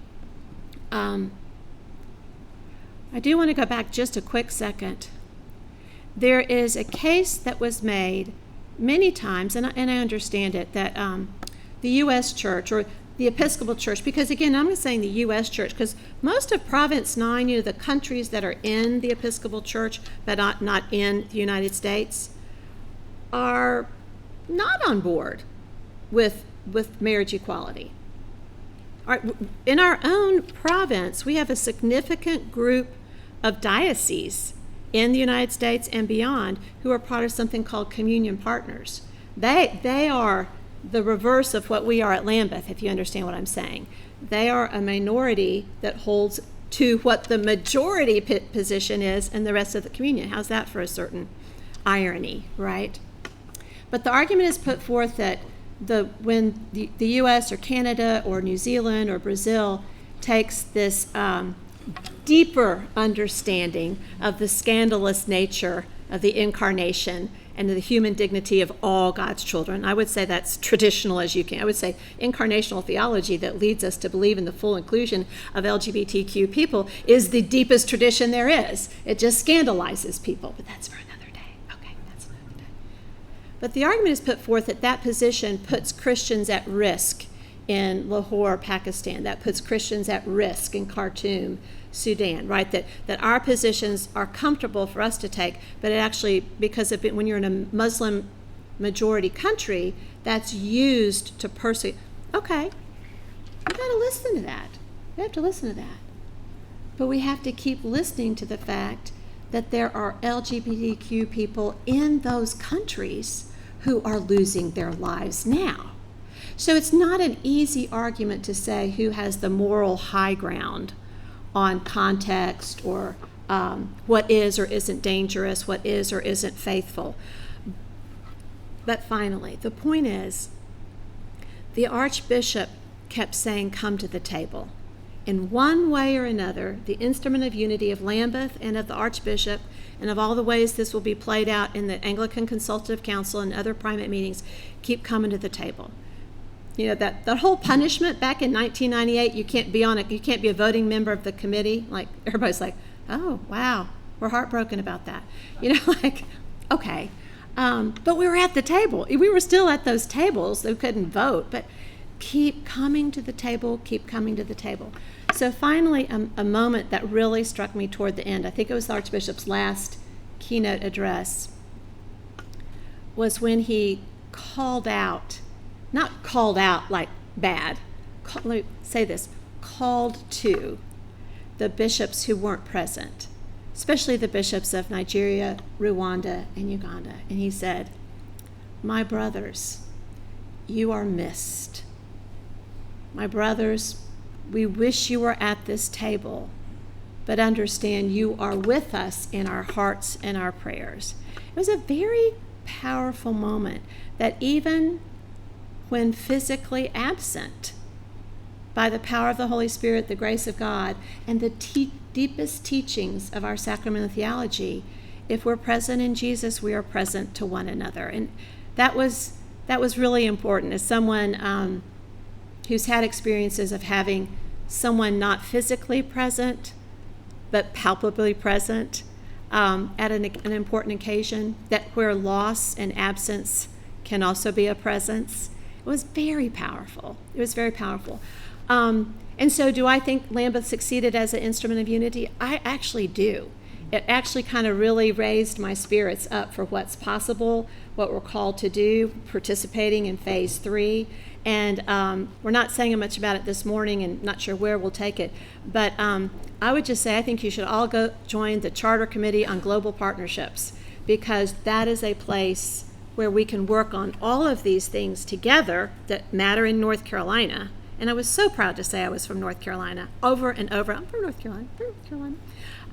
I do want to go back just a quick second. There is a case that was made many times, and I understand it, that the U.S. Church or the Episcopal Church, because again, I'm saying the U.S. Church, because most of Province 9, the countries that are in the Episcopal Church, but not in the United States, are not on board with marriage equality. In our own province, we have a significant group of dioceses in the United States and beyond who are part of something called communion partners. They are the reverse of what we are at Lambeth, if you understand what I'm saying. They are a minority that holds to what the majority position is in the rest of the communion. How's that for a certain irony, right? But the argument is put forth that when the U.S. or Canada or New Zealand or Brazil takes this deeper understanding of the scandalous nature of the incarnation and the human dignity of all God's children. I would say that's traditional as you can. I would say incarnational theology that leads us to believe in the full inclusion of LGBTQ people is the deepest tradition there is. It just scandalizes people, but that's for another day. Okay, that's another day. But the argument is put forth that position puts Christians at risk in Lahore, Pakistan. That puts Christians at risk in Khartoum, Sudan, right? That our positions are comfortable for us to take, but it actually, because of it, when you're in a Muslim majority country, that's used to persecute. Okay, we got to listen to that. We have to listen to that. But we have to keep listening to the fact that there are LGBTQ people in those countries who are losing their lives now. So it's not an easy argument to say who has the moral high ground on context or what is or isn't dangerous, what is or isn't faithful. But finally, the point is, the Archbishop kept saying, come to the table. In one way or another, the instrument of unity of Lambeth and of the Archbishop, and of all the ways this will be played out in the Anglican Consultative Council and other primate meetings, keep coming to the table. You know, that whole punishment back in 1998, you can't be a voting member of the committee. Like, everybody's like, oh, wow, we're heartbroken about that. You know, like, okay. But we were at the table. We were still at those tables. They couldn't vote, but keep coming to the table, keep coming to the table. So finally, a moment that really struck me toward the end, I think it was the Archbishop's last keynote address, was when he called out, not called out like bad, called to the bishops who weren't present, especially the bishops of Nigeria, Rwanda, and Uganda. And he said, my brothers, you are missed. My brothers, we wish you were at this table, but understand you are with us in our hearts and our prayers. It was a very powerful moment that even when physically absent, by the power of the Holy Spirit, the grace of God, and the deepest teachings of our sacramental theology, if we're present in Jesus, we are present to one another. And that was really important. As someone who's had experiences of having someone not physically present, but palpably present at an important occasion, that where loss and absence can also be a presence. It was very powerful. It was very powerful. And so do I think Lambeth succeeded as an instrument of unity? I actually do. It actually kind of really raised my spirits up for what's possible, what we're called to do, participating in phase 3. And we're not saying much about it this morning and not sure where we'll take it. But I would just say I think you should all go join the Charter Committee on Global Partnerships, because that is a place where we can work on all of these things together that matter in North Carolina. And I was so proud to say I was from North Carolina over and over. I'm from North Carolina,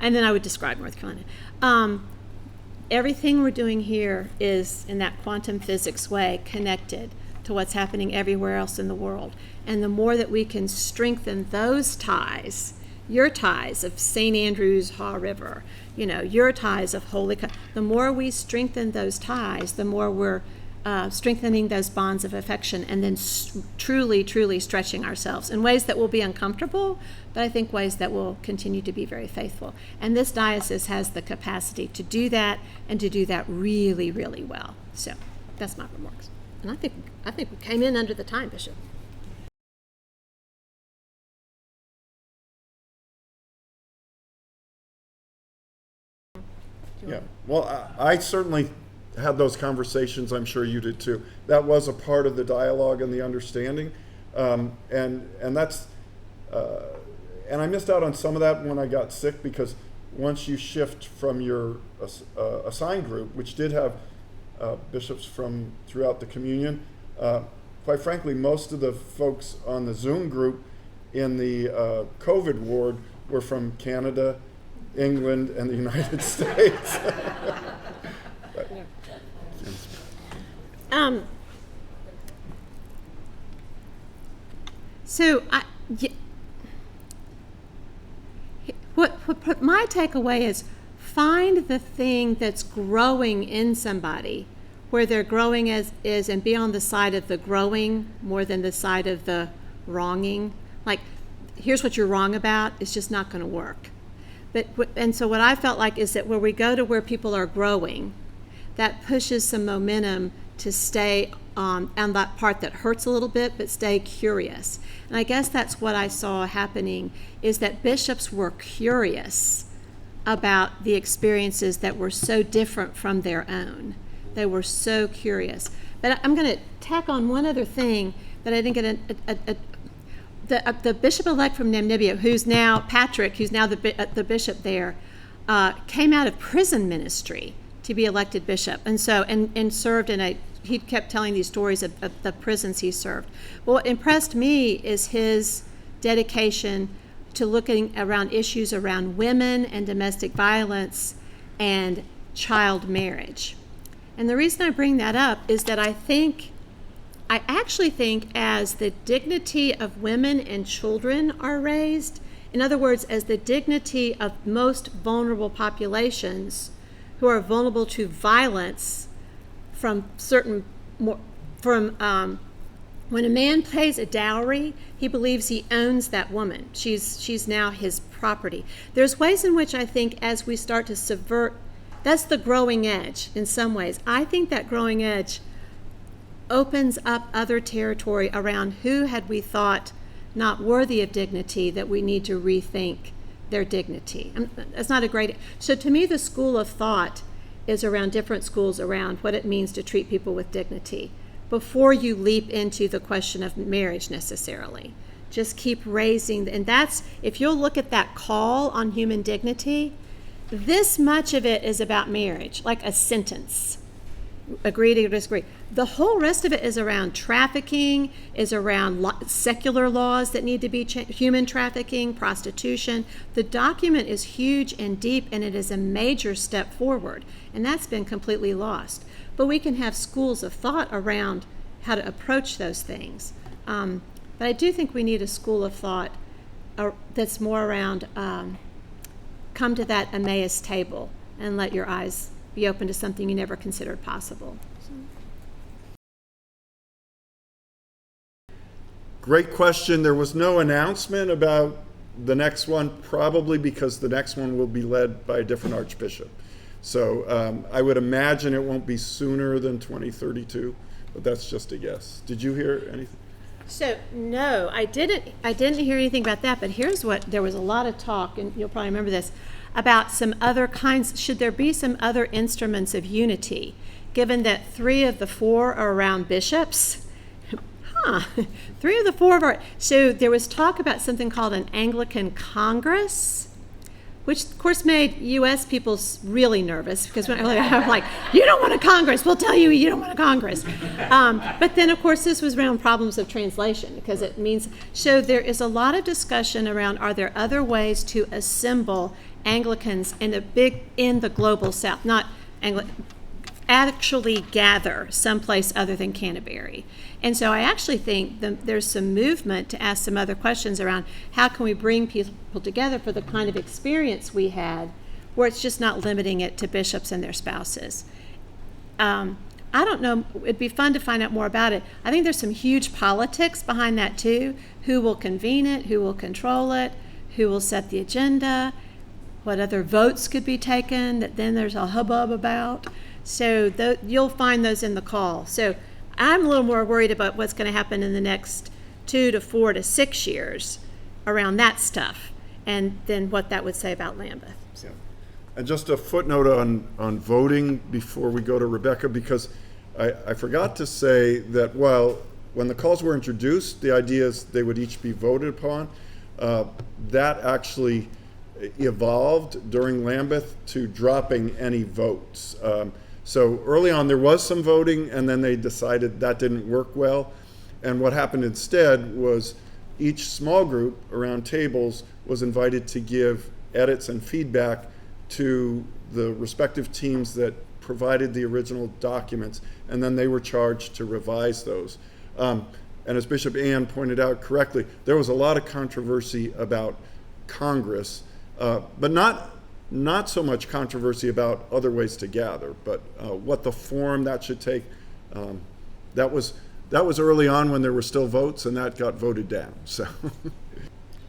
And then I would describe North Carolina. Everything we're doing here is, in that quantum physics way, connected to what's happening everywhere else in the world. And the more that we can strengthen those ties, your ties of St. Andrew's Haw River, your ties of Holy, the more we strengthen those ties, the more we're strengthening those bonds of affection, and then truly, truly stretching ourselves in ways that will be uncomfortable, but I think ways that will continue to be very faithful. And this diocese has the capacity to do that, and to do that really, really well. So that's my remarks. And I think we came in under the time, Bishop. Yeah, well, I certainly had those conversations. I'm sure you did too. That was a part of the dialogue and the understanding, and that's and I missed out on some of that when I got sick, because once you shift from your assigned group, which did have bishops from throughout the communion, quite frankly, most of the folks on the Zoom group in the COVID ward were from Canada, England, and the United States. So what my takeaway is, find the thing that's growing in somebody, where they're growing is, and be on the side of the growing more than the side of the wronging. Like, here's what you're wrong about, it's just not going to work. And so what I felt like is that where we go to where people are growing, that pushes some momentum to stay on that part that hurts a little bit, but stay curious. And I guess that's what I saw happening, is that bishops were curious about the experiences that were so different from their own. They were so curious. But I'm going to tack on one other thing that I didn't get the bishop-elect from Namibia, who's now Patrick, who's now the bishop there, came out of prison ministry to be elected bishop, and served in a he kept telling these stories of the prisons he served. But what impressed me is his dedication to looking around issues around women and domestic violence and child marriage. And the reason I bring that up is that I actually think as the dignity of women and children are raised, in other words, as the dignity of most vulnerable populations who are vulnerable to violence when a man pays a dowry, he believes he owns that woman. She's now his property. There's ways in which I think as we start to subvert, that's the growing edge in some ways. I think that growing edge opens up other territory around who had we thought not worthy of dignity, that we need to rethink their dignity. That's not a great... So to me, the school of thought is around different schools around what it means to treat people with dignity before you leap into the question of marriage necessarily. Just keep raising, and that's, if you'll look at that call on human dignity, this much of it is about marriage, like a sentence. Agree to disagree. The whole rest of it is around trafficking, is around secular laws that need to be changed, human trafficking, prostitution. The document is huge and deep, and it is a major step forward, and that's been completely lost. But we can have schools of thought around how to approach those things. But I do think we need a school of thought that's more around come to that Emmaus table and let your eyes be open to something you never considered possible. Great question. There was no announcement about the next one, probably because the next one will be led by a different archbishop. So I would imagine it won't be sooner than 2032, but that's just a guess. Did you hear anything? So no, I didn't hear anything about that, but here's what, there was a lot of talk, and you'll probably remember this, about some other kinds, should there be some other instruments of unity, given that 3 of the 4 are around bishops? 3 of the 4 are, so there was talk about something called an Anglican Congress, which of course made U.S. people really nervous, because when I'm like, you don't want a Congress, we'll tell you you don't want a Congress. But then of course this was around problems of translation, because it means, so there is a lot of discussion around, are there other ways to assemble Anglicans in the global south, not actually gather someplace other than Canterbury. And so I actually think there's some movement to ask some other questions around how can we bring people together for the kind of experience we had, where it's just not limiting it to bishops and their spouses. I don't know, it'd be fun to find out more about it. I think there's some huge politics behind that too. Who will convene it? Who will control it? Who will set the agenda? What other votes could be taken that then there's a hubbub about? So you'll find those in the call. So I'm a little more worried about what's going to happen in the next 2 to 4 to 6 years around that stuff, and then what that would say about Lambeth. Yeah. And just a footnote on voting before we go to Rebecca, because I forgot to say that when the calls were introduced, the idea is they would each be voted upon. That actually evolved during Lambeth to dropping any votes. So early on there was some voting, and then they decided that didn't work well. And what happened instead was each small group around tables was invited to give edits and feedback to the respective teams that provided the original documents, and then they were charged to revise those. And as Bishop Ann pointed out correctly, there was a lot of controversy about Congress, but not so much controversy about other ways to gather, but what the form that should take. That was early on when there were still votes, and that got voted down. So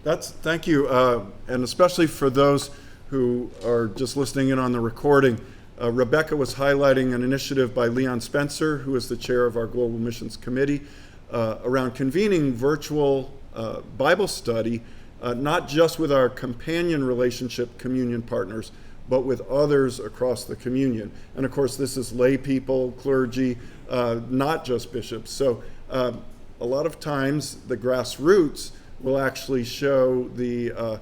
thank you, and especially for those who are just listening in on the recording. Rebecca was highlighting an initiative by Leon Spencer, who is the chair of our Global Missions Committee, around convening virtual Bible study, not just with our companion relationship communion partners, but with others across the communion. And of course, this is lay people, clergy, not just bishops. So a lot of times the grassroots will actually show the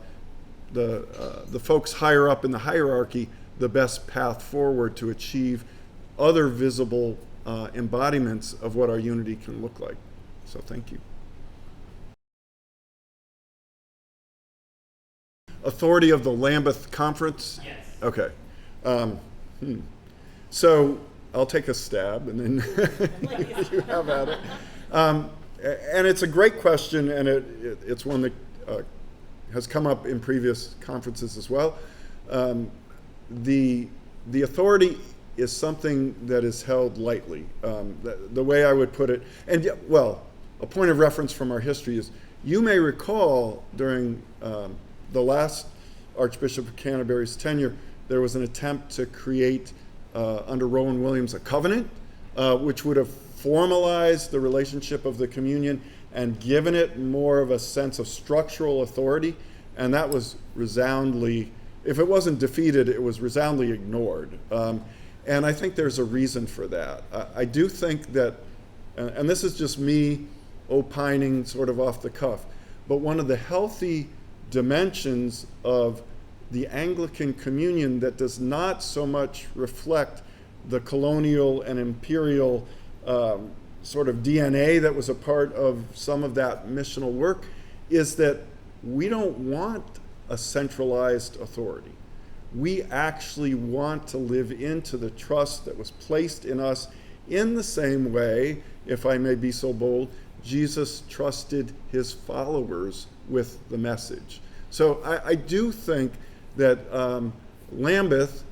folks higher up in the hierarchy the best path forward to achieve other visible embodiments of what our unity can look like. So thank you. Authority of the Lambeth Conference? Yes. Okay. So I'll take a stab and then you have at it. And it's a great question, and it's one that has come up in previous conferences as well. The authority is something that is held lightly. The way I would put it, and well, a point of reference from our history is, you may recall during the last Archbishop of Canterbury's tenure, there was an attempt to create, under Rowan Williams, a covenant, which would have formalized the relationship of the communion and given it more of a sense of structural authority, and that was resoundingly, if it wasn't defeated, it was resoundingly ignored. And I think there's a reason for that. I do think that, and this is just me opining sort of off the cuff, but one of the healthy dimensions of the Anglican communion that does not so much reflect the colonial and imperial sort of DNA that was a part of some of that missional work is that we don't want a centralized authority. We actually want to live into the trust that was placed in us in the same way, if I may be so bold, Jesus trusted his followers with the message. So I do think that Lambeth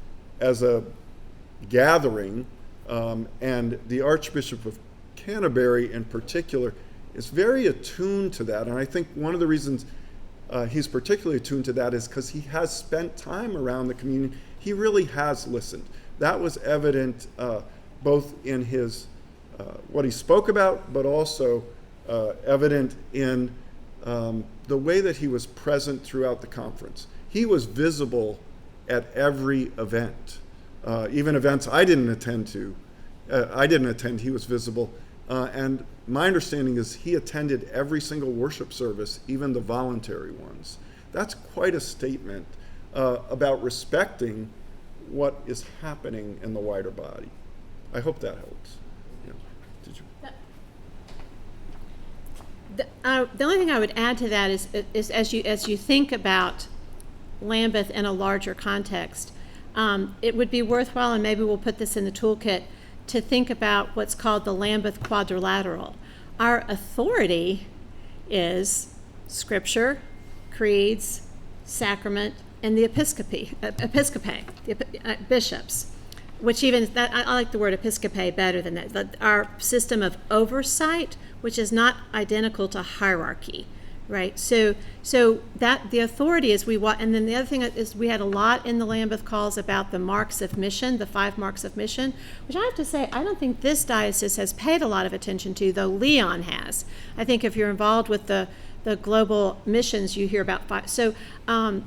as a gathering, and the Archbishop of Canterbury in particular, is very attuned to that. And I think one of the reasons he's particularly attuned to that is because he has spent time around the communion. He really has listened. That was evident both in his what he spoke about, but also evident in the way that he was present throughout the conference. He was visible at every event, even events I didn't attend, he was visible. And my understanding is he attended every single worship service, even the voluntary ones. That's quite a statement about respecting what is happening in the wider body. I hope that helps. Yeah. Did you? The only thing I would add to that is as you think about Lambeth in a larger context, it would be worthwhile, and maybe we'll put this in the toolkit, to think about what's called the Lambeth Quadrilateral. Our authority is Scripture, creeds, sacrament, and the episcopae, the bishops, which even, I like the word episcopae better than that. Our system of oversight, which is not identical to hierarchy, right? So that the authority is and then the other thing is we had a lot in the Lambeth calls about the marks of mission, the 5 marks of mission, which I have to say, I don't think this diocese has paid a lot of attention to, though Leon has. I think if you're involved with the global missions, you hear about 5. So I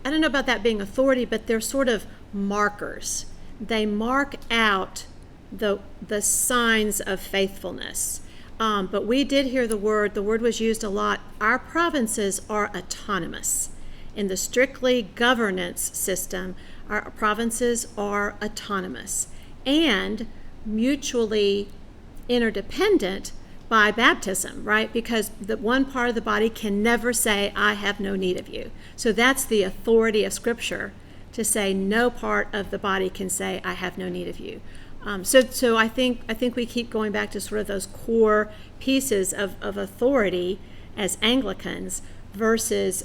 don't know about that being authority, but they're sort of markers. They mark out the signs of faithfulness. But we did hear the word was used a lot. Our provinces are autonomous. In the strictly governance system, our provinces are autonomous and mutually interdependent by baptism, right? Because the one part of the body can never say, I have no need of you. So that's the authority of Scripture, to say no part of the body can say, I have no need of you. So I think we keep going back to sort of those core pieces of authority as Anglicans versus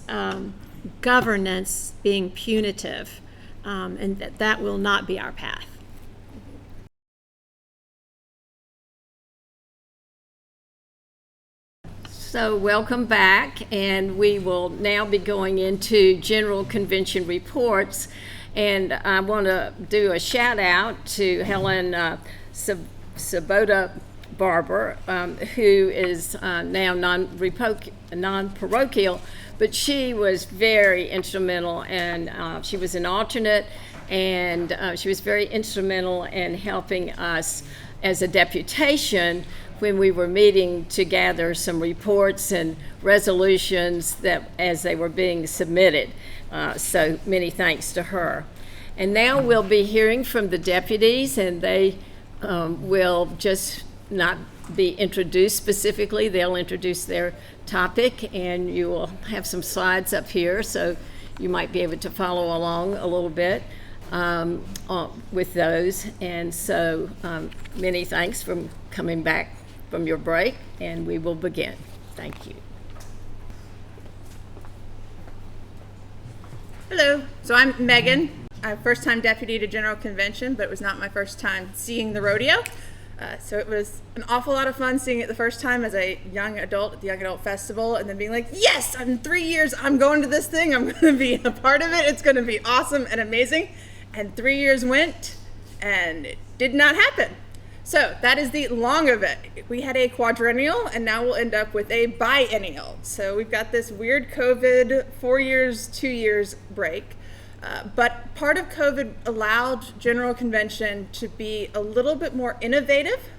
governance being punitive, and that will not be our path. So welcome back, and we will now be going into General Convention reports. And I want to do a shout out to Helen Sabota Barber, who is now non-parochial, but she was very instrumental, and she was an alternate, and she was very instrumental in helping us as a deputation when we were meeting to gather some reports and resolutions that as they were being submitted. So many thanks to her. And now we'll be hearing from the deputies, and they will just not be introduced specifically. They'll introduce their topic, and you will have some slides up here, so you might be able to follow along a little bit with those. And so many thanks for coming back from your break, and we will begin. Thank you. Hello, so I'm Megan. I'm first-time deputy to General Convention, but it was not my first time seeing the rodeo. So it was an awful lot of fun seeing it the first time as a young adult at the Young Adult Festival, and then being like, yes, in 3 years, I'm going to this thing. I'm going to be a part of it. It's going to be awesome and amazing. And 3 years went, and it did not happen. So that is the long of it. We had a quadrennial, and now we'll end up with a biennial. So we've got this weird COVID 4 years, 2 years break. But part of COVID allowed General Convention to be a little bit more innovative,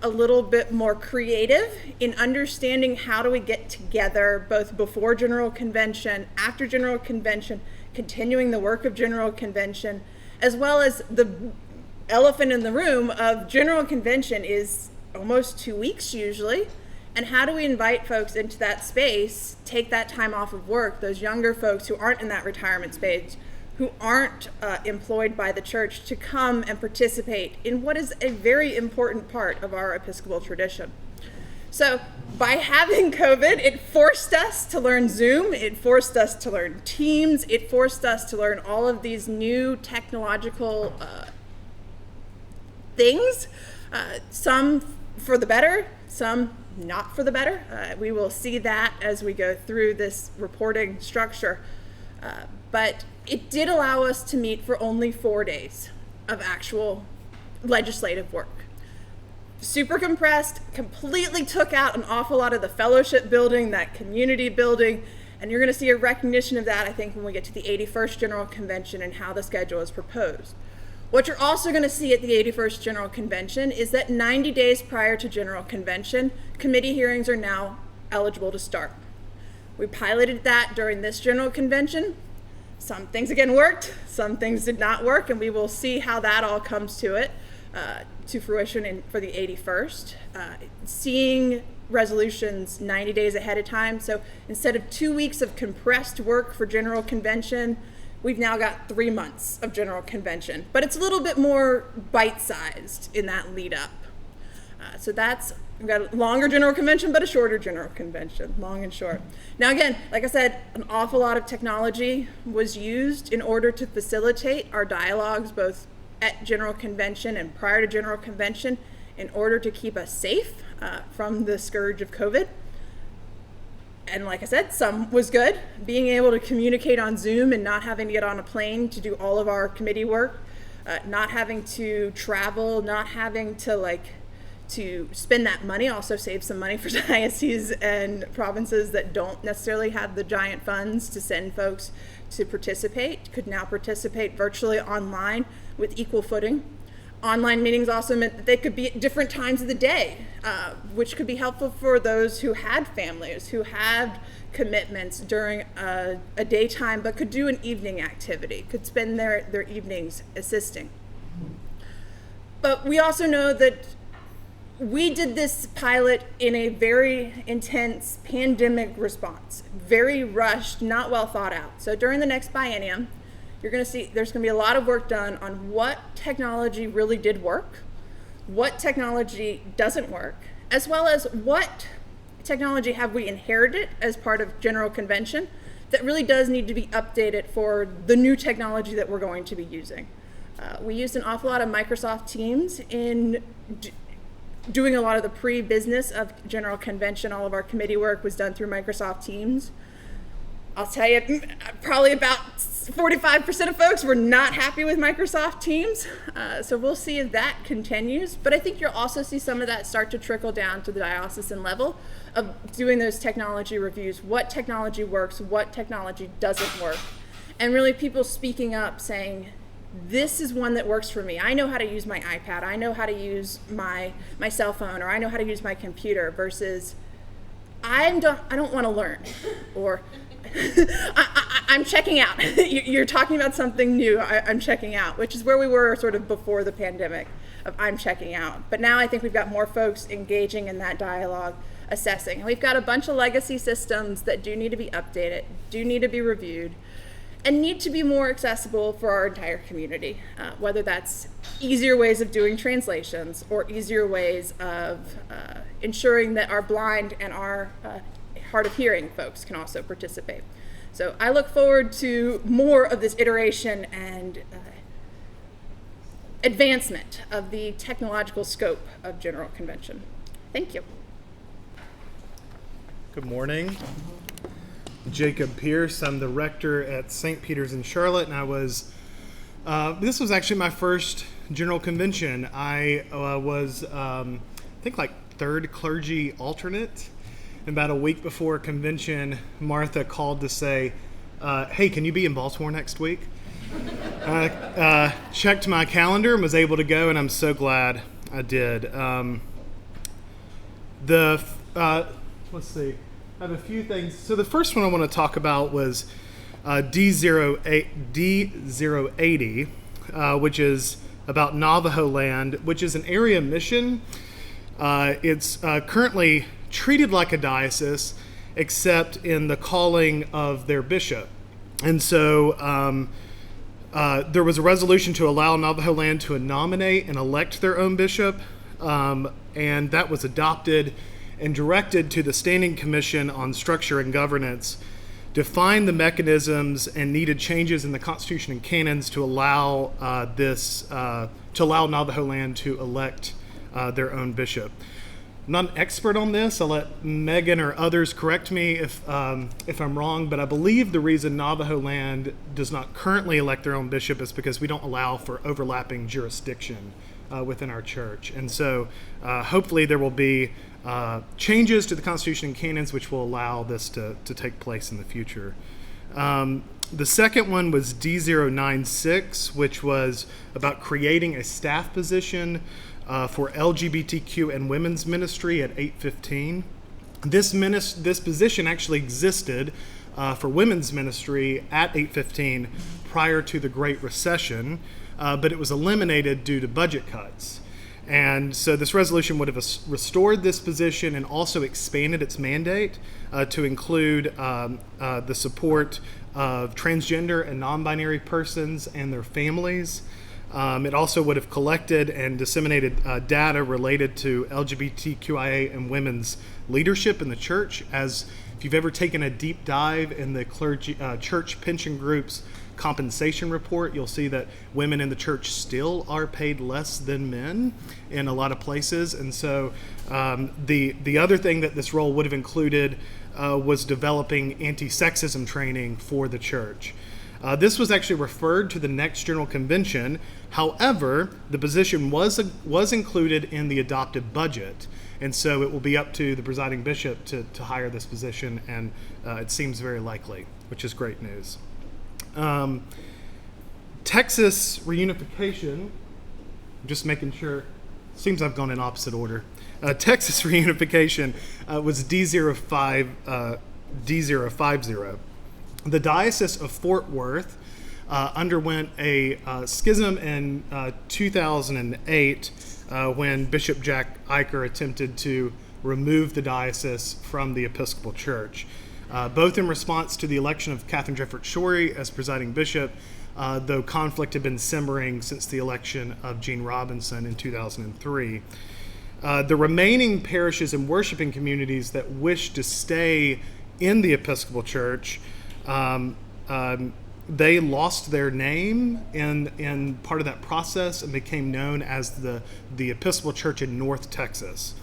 a little bit more creative in understanding how do we get together both before General Convention, after General Convention, continuing the work of General Convention, as well as the elephant in the room of General Convention is almost 2 weeks usually. And how do we invite folks into that space, take that time off of work, those younger folks who aren't in that retirement space, who aren't employed by the church, to come and participate in what is a very important part of our Episcopal tradition. So by having COVID, it forced us to learn Zoom, it forced us to learn Teams, it forced us to learn all of these new technological things, some for the better, some not for the better. We will see that as we go through this reporting structure. But it did allow us to meet for only 4 days of actual legislative work. Super compressed, completely took out an awful lot of the fellowship building, that community building, and you're going to see a recognition of that, I think, when we get to the 81st General Convention and how the schedule is proposed. What you're also going to see at the 81st General Convention is that 90 days prior to General Convention, committee hearings are now eligible to start. We piloted that during this General Convention. Some things again worked, some things did not work, and we will see how that all comes to fruition for the 81st. Seeing resolutions 90 days ahead of time. So instead of 2 weeks of compressed work for General Convention, we've now got 3 months of General Convention, but it's a little bit more bite-sized in that lead up. So we've got a longer General Convention, but a shorter General Convention, long and short. Now again, like I said, an awful lot of technology was used in order to facilitate our dialogues both at General Convention and prior to General Convention in order to keep us safe from the scourge of COVID. And like I said, some was good. Being able to communicate on Zoom and not having to get on a plane to do all of our committee work, not having to travel, not having to spend that money, also save some money for dioceses and provinces that don't necessarily have the giant funds to send folks to participate, could now participate virtually online with equal footing. Online meetings also meant that they could be at different times of the day, which could be helpful for those who had families, who had commitments during a daytime, but could do an evening activity, could spend their evenings assisting. But we also know that we did this pilot in a very intense pandemic response, very rushed, not well thought out. So during the next biennium, you're going to see there's going to be a lot of work done on what technology really did work, what technology doesn't work, as well as what technology have we inherited as part of General Convention that really does need to be updated for the new technology that we're going to be using. We used an awful lot of Microsoft Teams in doing a lot of the pre-business of General Convention. All of our committee work was done through Microsoft Teams. I'll tell you, probably about 45% of folks were not happy with Microsoft Teams. So we'll see if that continues. But I think you'll also see some of that start to trickle down to the diocesan level of doing those technology reviews. What technology works, what technology doesn't work. And really people speaking up saying, this is one that works for me. I know how to use my iPad. I know how to use my cell phone, or I know how to use my computer, versus I don't want to learn, or I'm checking out. You're talking about something new. I'm checking out, which is where we were sort of before the pandemic. of I'm checking out. But now I think we've got more folks engaging in that dialogue, assessing. And we've got a bunch of legacy systems that do need to be updated, do need to be reviewed, and need to be more accessible for our entire community, whether that's easier ways of doing translations or easier ways of ensuring that our blind and our hard of hearing folks can also participate. So I look forward to more of this iteration and advancement of the technological scope of General Convention. Thank you. Good morning. Jacob Pierce. I'm the rector at St. Peter's in Charlotte, and this was actually my first General Convention. I was, I think, like third clergy alternate. And about a week before convention, Martha called to say, hey, can you be in Baltimore next week? I checked my calendar and was able to go, and I'm so glad I did. Let's see. I have a few things. So the first one I want to talk about was D080, which is about Navajo land, which is an area mission. It's currently treated like a diocese, except in the calling of their bishop. And so there was a resolution to allow Navajo land to nominate and elect their own bishop, and that was adopted and directed to the Standing Commission on Structure and Governance to find the mechanisms and needed changes in the Constitution and canons to allow Navajo land to elect their own bishop. I'm not an expert on this. I'll let Megan or others correct me if I'm wrong, but I believe the reason Navajo land does not currently elect their own bishop is because we don't allow for overlapping jurisdiction within our church. And so hopefully there will be changes to the Constitution and canons which will allow this to take place in the future. The second one was D096, which was about creating a staff position for LGBTQ and women's ministry at 815. This position actually existed for women's ministry at 815 prior to the Great Recession, but it was eliminated due to budget cuts. And so this resolution would have restored this position and also expanded its mandate to include the support of transgender and non-binary persons and their families. It also would have collected and disseminated data related to LGBTQIA and women's leadership in the church. As if you've ever taken a deep dive in the clergy, church pension group's compensation report, you'll see that women in the church still are paid less than men in a lot of places. And so the other thing that this role would have included was developing anti-sexism training for the church. This was actually referred to the next General Convention. However, the position was included in the adopted budget, and so it will be up to the presiding bishop to hire this position, and it seems very likely, which is great news. Texas reunification, just making sure, seems I've gone in opposite order. Texas reunification was D050. The Diocese of Fort Worth underwent a schism in 2008 when Bishop Jack Eicher attempted to remove the diocese from the Episcopal Church, both in response to the election of Catherine Jefferts Schori as presiding bishop, though conflict had been simmering since the election of Gene Robinson in 2003. The remaining parishes and worshiping communities that wished to stay in the Episcopal Church, they lost their name in part of that process and became known as the Episcopal Church in North Texas.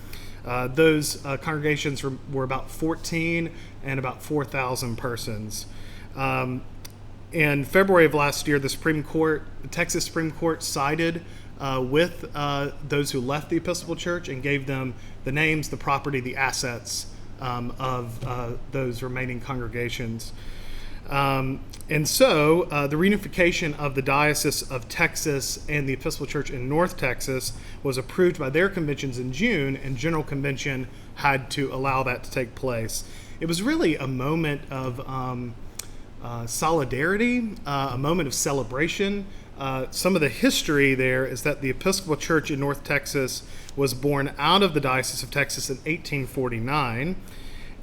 Those congregations were about 14 and about 4,000 persons. In February of last year, the Texas Supreme Court sided with those who left the Episcopal Church and gave them the names, the property, the assets of those remaining congregations. And so the reunification of the Diocese of Texas and the Episcopal Church in North Texas was approved by their conventions in June, and General Convention had to allow that to take place. It was really a moment of solidarity, a moment of celebration Some of the history there is that the Episcopal Church in North Texas was born out of the Diocese of Texas in 1849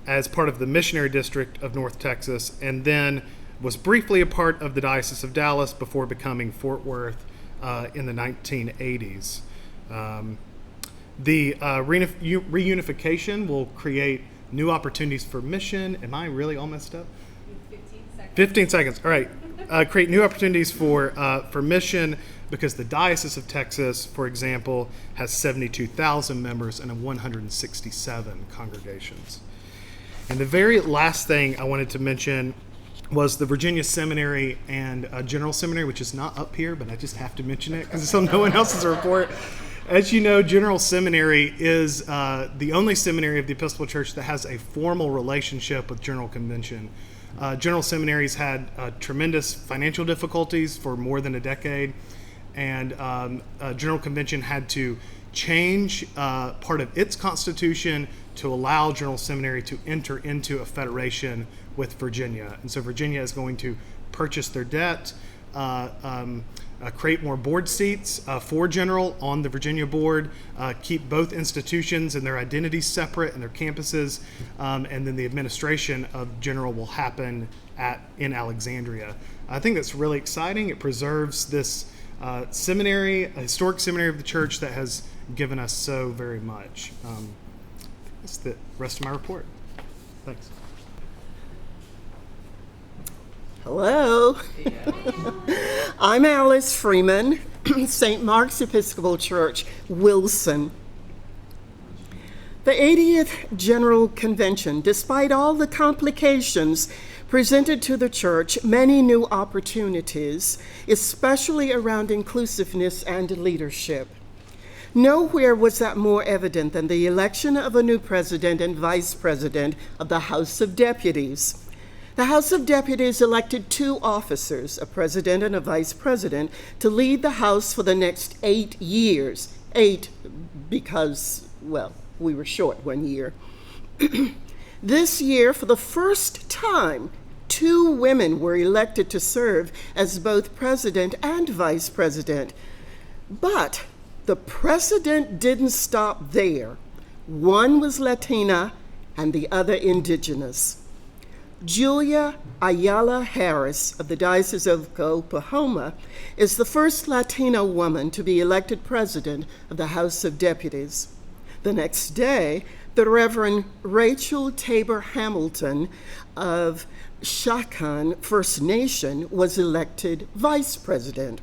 as part of the Missionary District of North Texas, and then was briefly a part of the Diocese of Dallas before becoming Fort Worth in the 1980s. The reunification will create new opportunities for mission. Am I really all messed up? 15 seconds. All right. Create new opportunities for mission, because the Diocese of Texas, for example, has 72,000 members and 167 congregations. And the very last thing I wanted to mention was the Virginia Seminary and General Seminary, which is not up here, but I just have to mention it because it's on no one else's report. As you know, General Seminary is the only seminary of the Episcopal Church that has a formal relationship with General Convention. General Seminaries had tremendous financial difficulties for more than a decade, and General Convention had to change part of its constitution to allow General Seminary to enter into a federation with Virginia. And so Virginia is going to purchase their debt, create more board seats for General on the Virginia board, keep both institutions and their identities separate and their campuses, and then the administration of General will happen in Alexandria. I think that's really exciting. It preserves this seminary, a historic seminary of the church that has given us so very much. That's the rest of my report. Thanks. Hello. I'm Alice Freeman, St. Mark's Episcopal Church, Wilson. The 80th General Convention, despite all the complications presented to the church, many new opportunities, especially around inclusiveness and leadership. Nowhere was that more evident than the election of a new president and vice president of the House of Deputies. The House of Deputies elected 2 officers, a president and a vice president, to lead the House for the next 8 years. 8 because, well, we were short 1 year. This year, for the first time, 2 women were elected to serve as both president and vice president. But the precedent didn't stop there. One was Latina and the other indigenous. Julia Ayala Harris of the Diocese of Oklahoma is the first Latina woman to be elected president of the House of Deputies. The next day, the Reverend Rachel Tabor Hamilton of Shakan First Nation was elected vice president.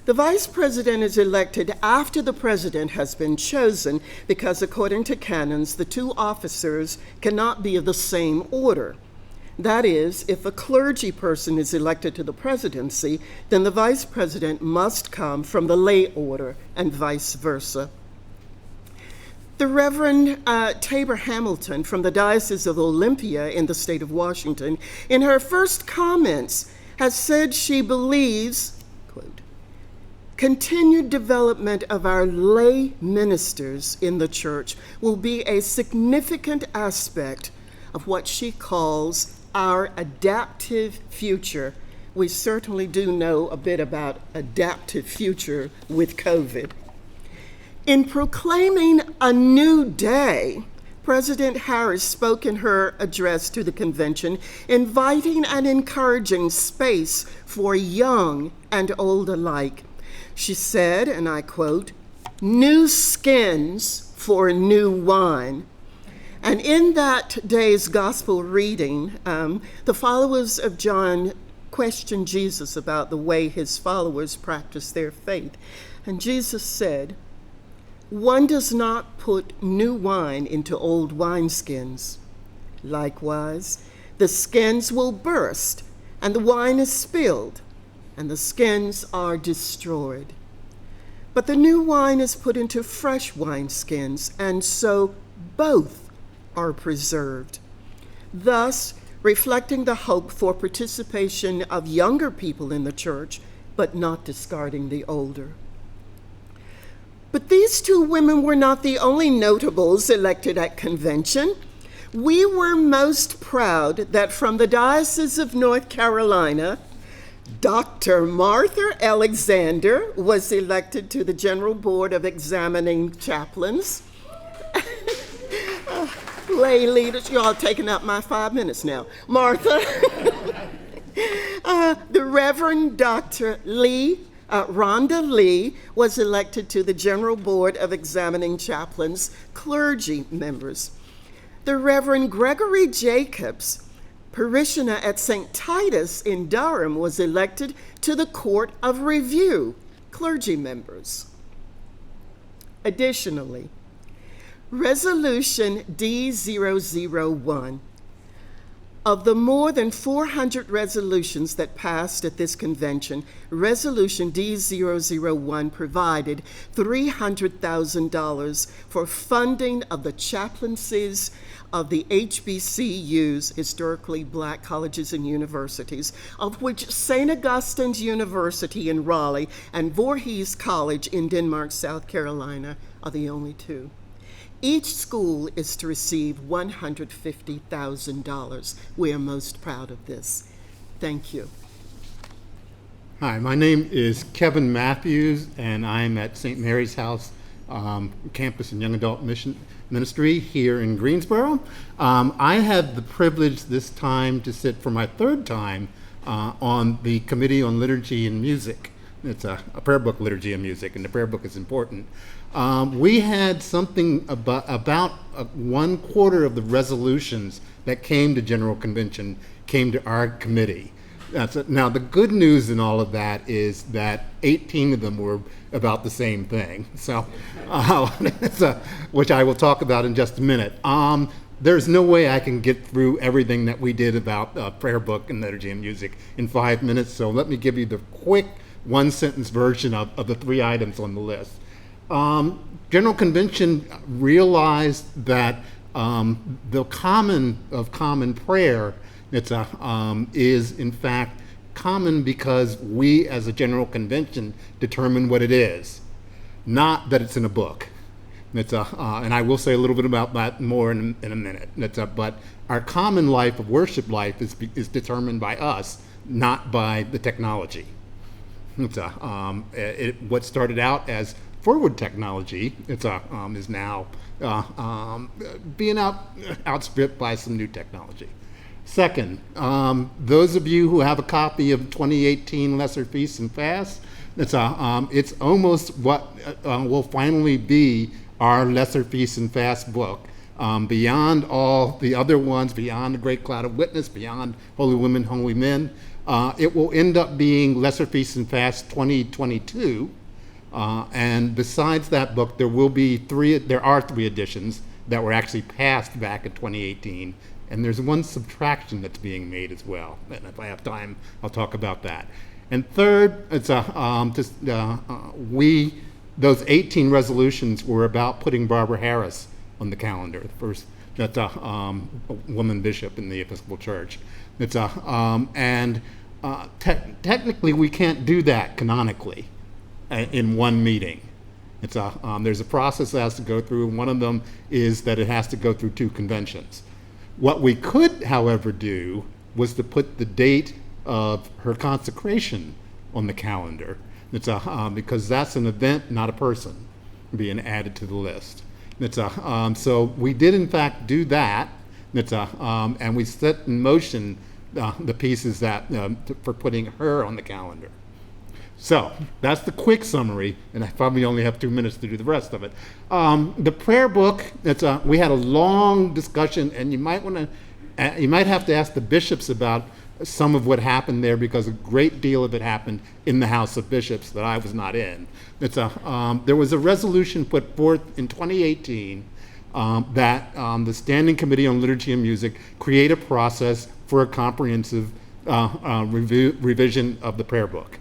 The vice president is elected after the president has been chosen because, according to canons, the 2 officers cannot be of the same order. That is, if a clergy person is elected to the presidency, then the vice president must come from the lay order, and vice versa. The Reverend Tabor Hamilton from the Diocese of Olympia in the state of Washington, in her first comments, has said she believes, quote, continued development of our lay ministers in the church will be a significant aspect of what she calls our adaptive future. We certainly do know a bit about adaptive future with COVID. In proclaiming a new day, President Harris spoke in her address to the convention, inviting and encouraging space for young and old alike. She said, and I quote, "New skins for new wine." And in that day's gospel reading, the followers of John questioned Jesus about the way his followers practice their faith. And Jesus said, "One does not put new wine into old wineskins. Likewise, the skins will burst, and the wine is spilled, and the skins are destroyed. But the new wine is put into fresh wineskins, and so both are preserved," thus reflecting the hope for participation of younger people in the church, but not discarding the older. But these 2 women were not the only notables elected at convention. We were most proud that from the Diocese of North Carolina, Dr. Martha Alexander was elected to the General Board of Examining Chaplains. Lay leaders, y'all taking up my 5 minutes now. Martha. The Reverend Dr. Rhonda Lee was elected to the General Board of Examining Chaplains, clergy members. The Reverend Gregory Jacobs, parishioner at St. Titus in Durham, was elected to the Court of Review, clergy members. Additionally, Resolution D001, of the more than 400 resolutions that passed at this convention, Resolution D001 provided $300,000 for funding of the chaplaincies of the HBCUs, historically black colleges and universities, of which St. Augustine's University in Raleigh and Voorhees College in Denmark, South Carolina are the only two. Each school is to receive $150,000. We are most proud of this. Thank you. Hi, my name is Kevin Matthews, and I'm at St. Mary's House campus and young adult mission ministry here in Greensboro. I had the privilege this time to sit for my third time on the Committee on Liturgy and Music. It's a prayer book, Liturgy and Music, and the prayer book is important. We had something about 1/4 of the resolutions that came to General Convention came to our committee. Now, the good news in all of that is that 18 of them were about the same thing, which I will talk about in just a minute. There's no way I can get through everything that we did about prayer book and liturgy and music in 5 minutes, so let me give you the quick one-sentence version of the 3 items on the list. General Convention realized that the common prayer is in fact common because we as a General Convention determine what it is, not that it's in a book. And I will say a little bit about that more in a minute. But our common life of worship life is determined by us, not by the technology. What started out as forward technology is now being outstripped by some new technology. Second, those of you who have a copy of 2018 Lesser Feasts and Fasts, it's almost what will finally be our Lesser Feasts and Fasts book. Beyond all the other ones, beyond the Great Cloud of Witness, beyond Holy Women, Holy Men, it will end up being Lesser Feasts and Fasts 2022. And besides that book, there are 3 editions that were actually passed back in 2018, and there's one subtraction that's being made as well. And if I have time, I'll talk about that. And third, those 18 resolutions were about putting Barbara Harris on the calendar, the first woman bishop in the Episcopal Church. Technically, we can't do that canonically in one meeting. There's a process that has to go through, and one of them is that it has to go through 2 conventions. What we could, however, do was to put the date of her consecration on the calendar, because that's an event, not a person, being added to the list. So we did, in fact, do that, and we set in motion the pieces for putting her on the calendar. So that's the quick summary, and I probably only have 2 minutes to do the rest of it. The prayer book, we had a long discussion, and you might have to ask the bishops about some of what happened there, because a great deal of it happened in the House of Bishops that I was not in. There was a resolution put forth in 2018 that the Standing Committee on Liturgy and Music create a process for a comprehensive revision of the prayer book.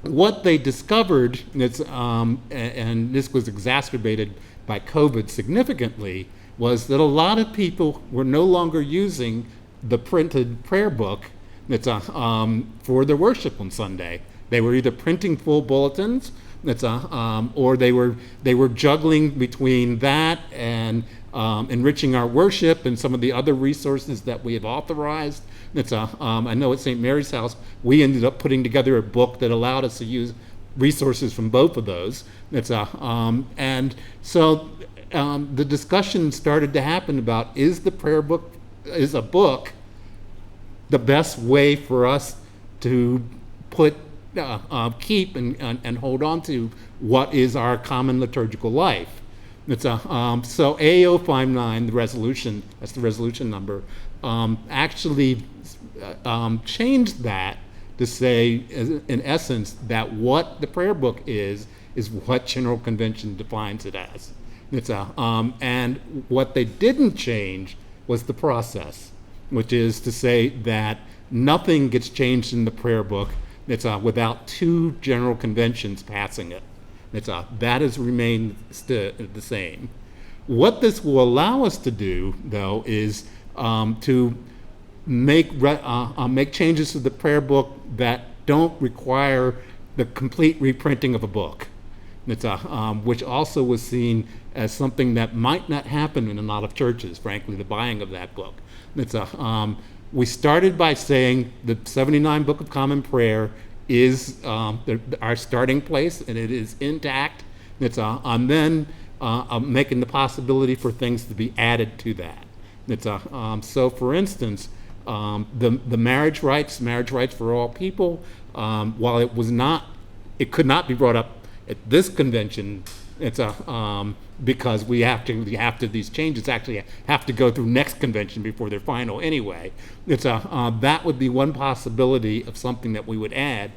What they discovered, and this was exacerbated by COVID significantly, was that a lot of people were no longer using the printed prayer book for their worship on Sunday. They were either printing full bulletins Or they were juggling between that and enriching our worship and some of the other resources that we have authorized. I know at St. Mary's House, we ended up putting together a book that allowed us to use resources from both of those. And so the discussion started to happen about, is the prayer book, is a book the best way for us to keep and hold on to what is our common liturgical life? So A059, the resolution, that's the resolution number, actually changed that to say, in essence, that what the prayer book is what General Convention defines it as. And what they didn't change was the process, which is to say that nothing gets changed in the prayer book without two General Conventions passing it. That has remained the same. What this will allow us to do, though, is to make changes to the prayer book that don't require the complete reprinting of a book, which also was seen as something that might not happen in a lot of churches, frankly, the buying of that book. We started by saying the 79 Book of Common Prayer is our starting place, and it is intact. And then making the possibility for things to be added to that. So, for instance, the marriage rights for all people, while it could not be brought up at this convention. Because these changes actually have to go through next convention before they're final anyway. That would be one possibility of something that we would add.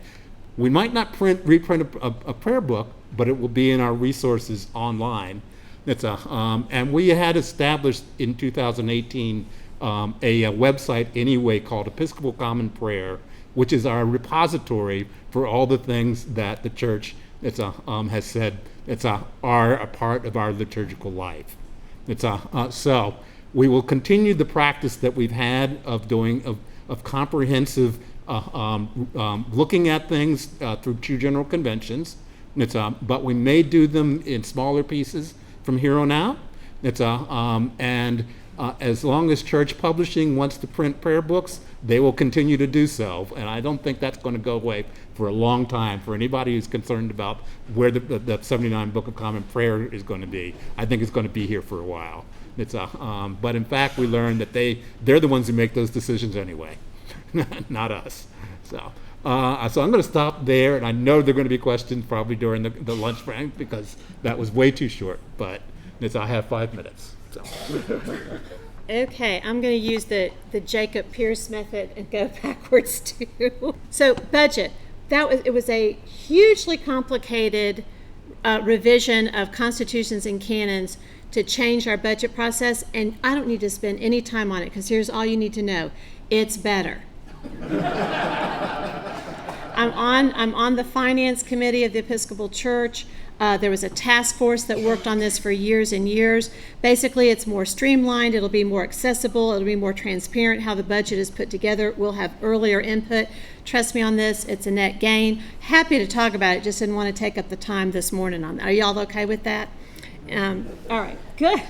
We might not reprint a prayer book, but it will be in our resources online. And we had established in 2018 a website anyway called Episcopal Common Prayer, which is our repository for all the things that the church has said are a part of our liturgical life. So we will continue the practice that we've had of comprehensive looking at things through two General Conventions. But we may do them in smaller pieces from here on out. And as long as church publishing wants to print prayer books, they will continue to do so. And I don't think that's going to go away for a long time for anybody who's concerned about where the 79 Book of Common Prayer is going to be. I think it's going to be here for a while. But in fact, we learned that they're the ones who make those decisions anyway, not us. So I'm going to stop there, and I know there are going to be questions probably during the lunch break because that was way too short, but I have 5 minutes. So. Okay, I'm going to use the Jacob Pierce method and go backwards too. So budget. It was a hugely complicated revision of constitutions and canons to change our budget process, and I don't need to spend any time on it because here's all you need to know. It's better. I'm on the finance committee of the Episcopal Church. There was a task force that worked on this for years and years. Basically, it's more streamlined, it'll be more accessible, it'll be more transparent how the budget is put together. We'll have earlier input. Trust me on this, it's a net gain. Happy to talk about it, just didn't want to take up the time this morning on that. Are y'all okay with that? All right, good.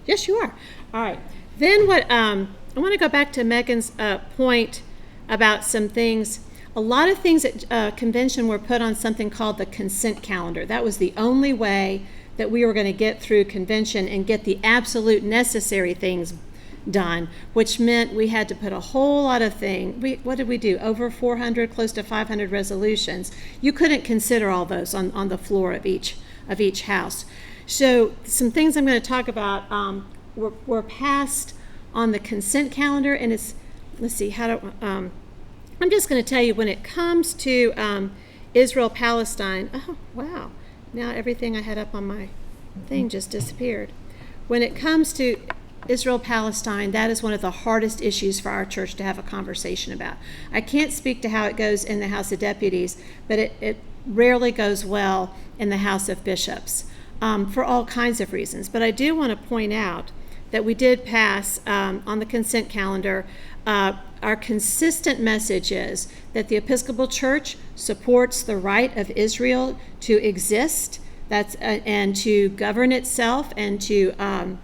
Yes, you are. All right. Then I want to go back to Megan's point about some things. A lot of things at convention were put on something called the consent calendar. That was the only way that we were going to get through convention and get the absolute necessary things done, which meant we had to put a whole lot of things. What did we do? Over 400, close to 500 resolutions. You couldn't consider all those on the floor of each house. So some things I'm going to talk about were passed on the consent calendar, and it's, let's see, I'm just going to tell you when it comes to Israel-Palestine. Oh, wow. Now everything I had up on my thing just disappeared. When it comes to Israel-Palestine, that is one of the hardest issues for our church to have a conversation about. I can't speak to how it goes in the House of Deputies, but it rarely goes well in the House of Bishops for all kinds of reasons. But I do want to point out that we did pass on the consent calendar our consistent message is that the Episcopal Church supports the right of Israel to exist, and to govern itself, and to have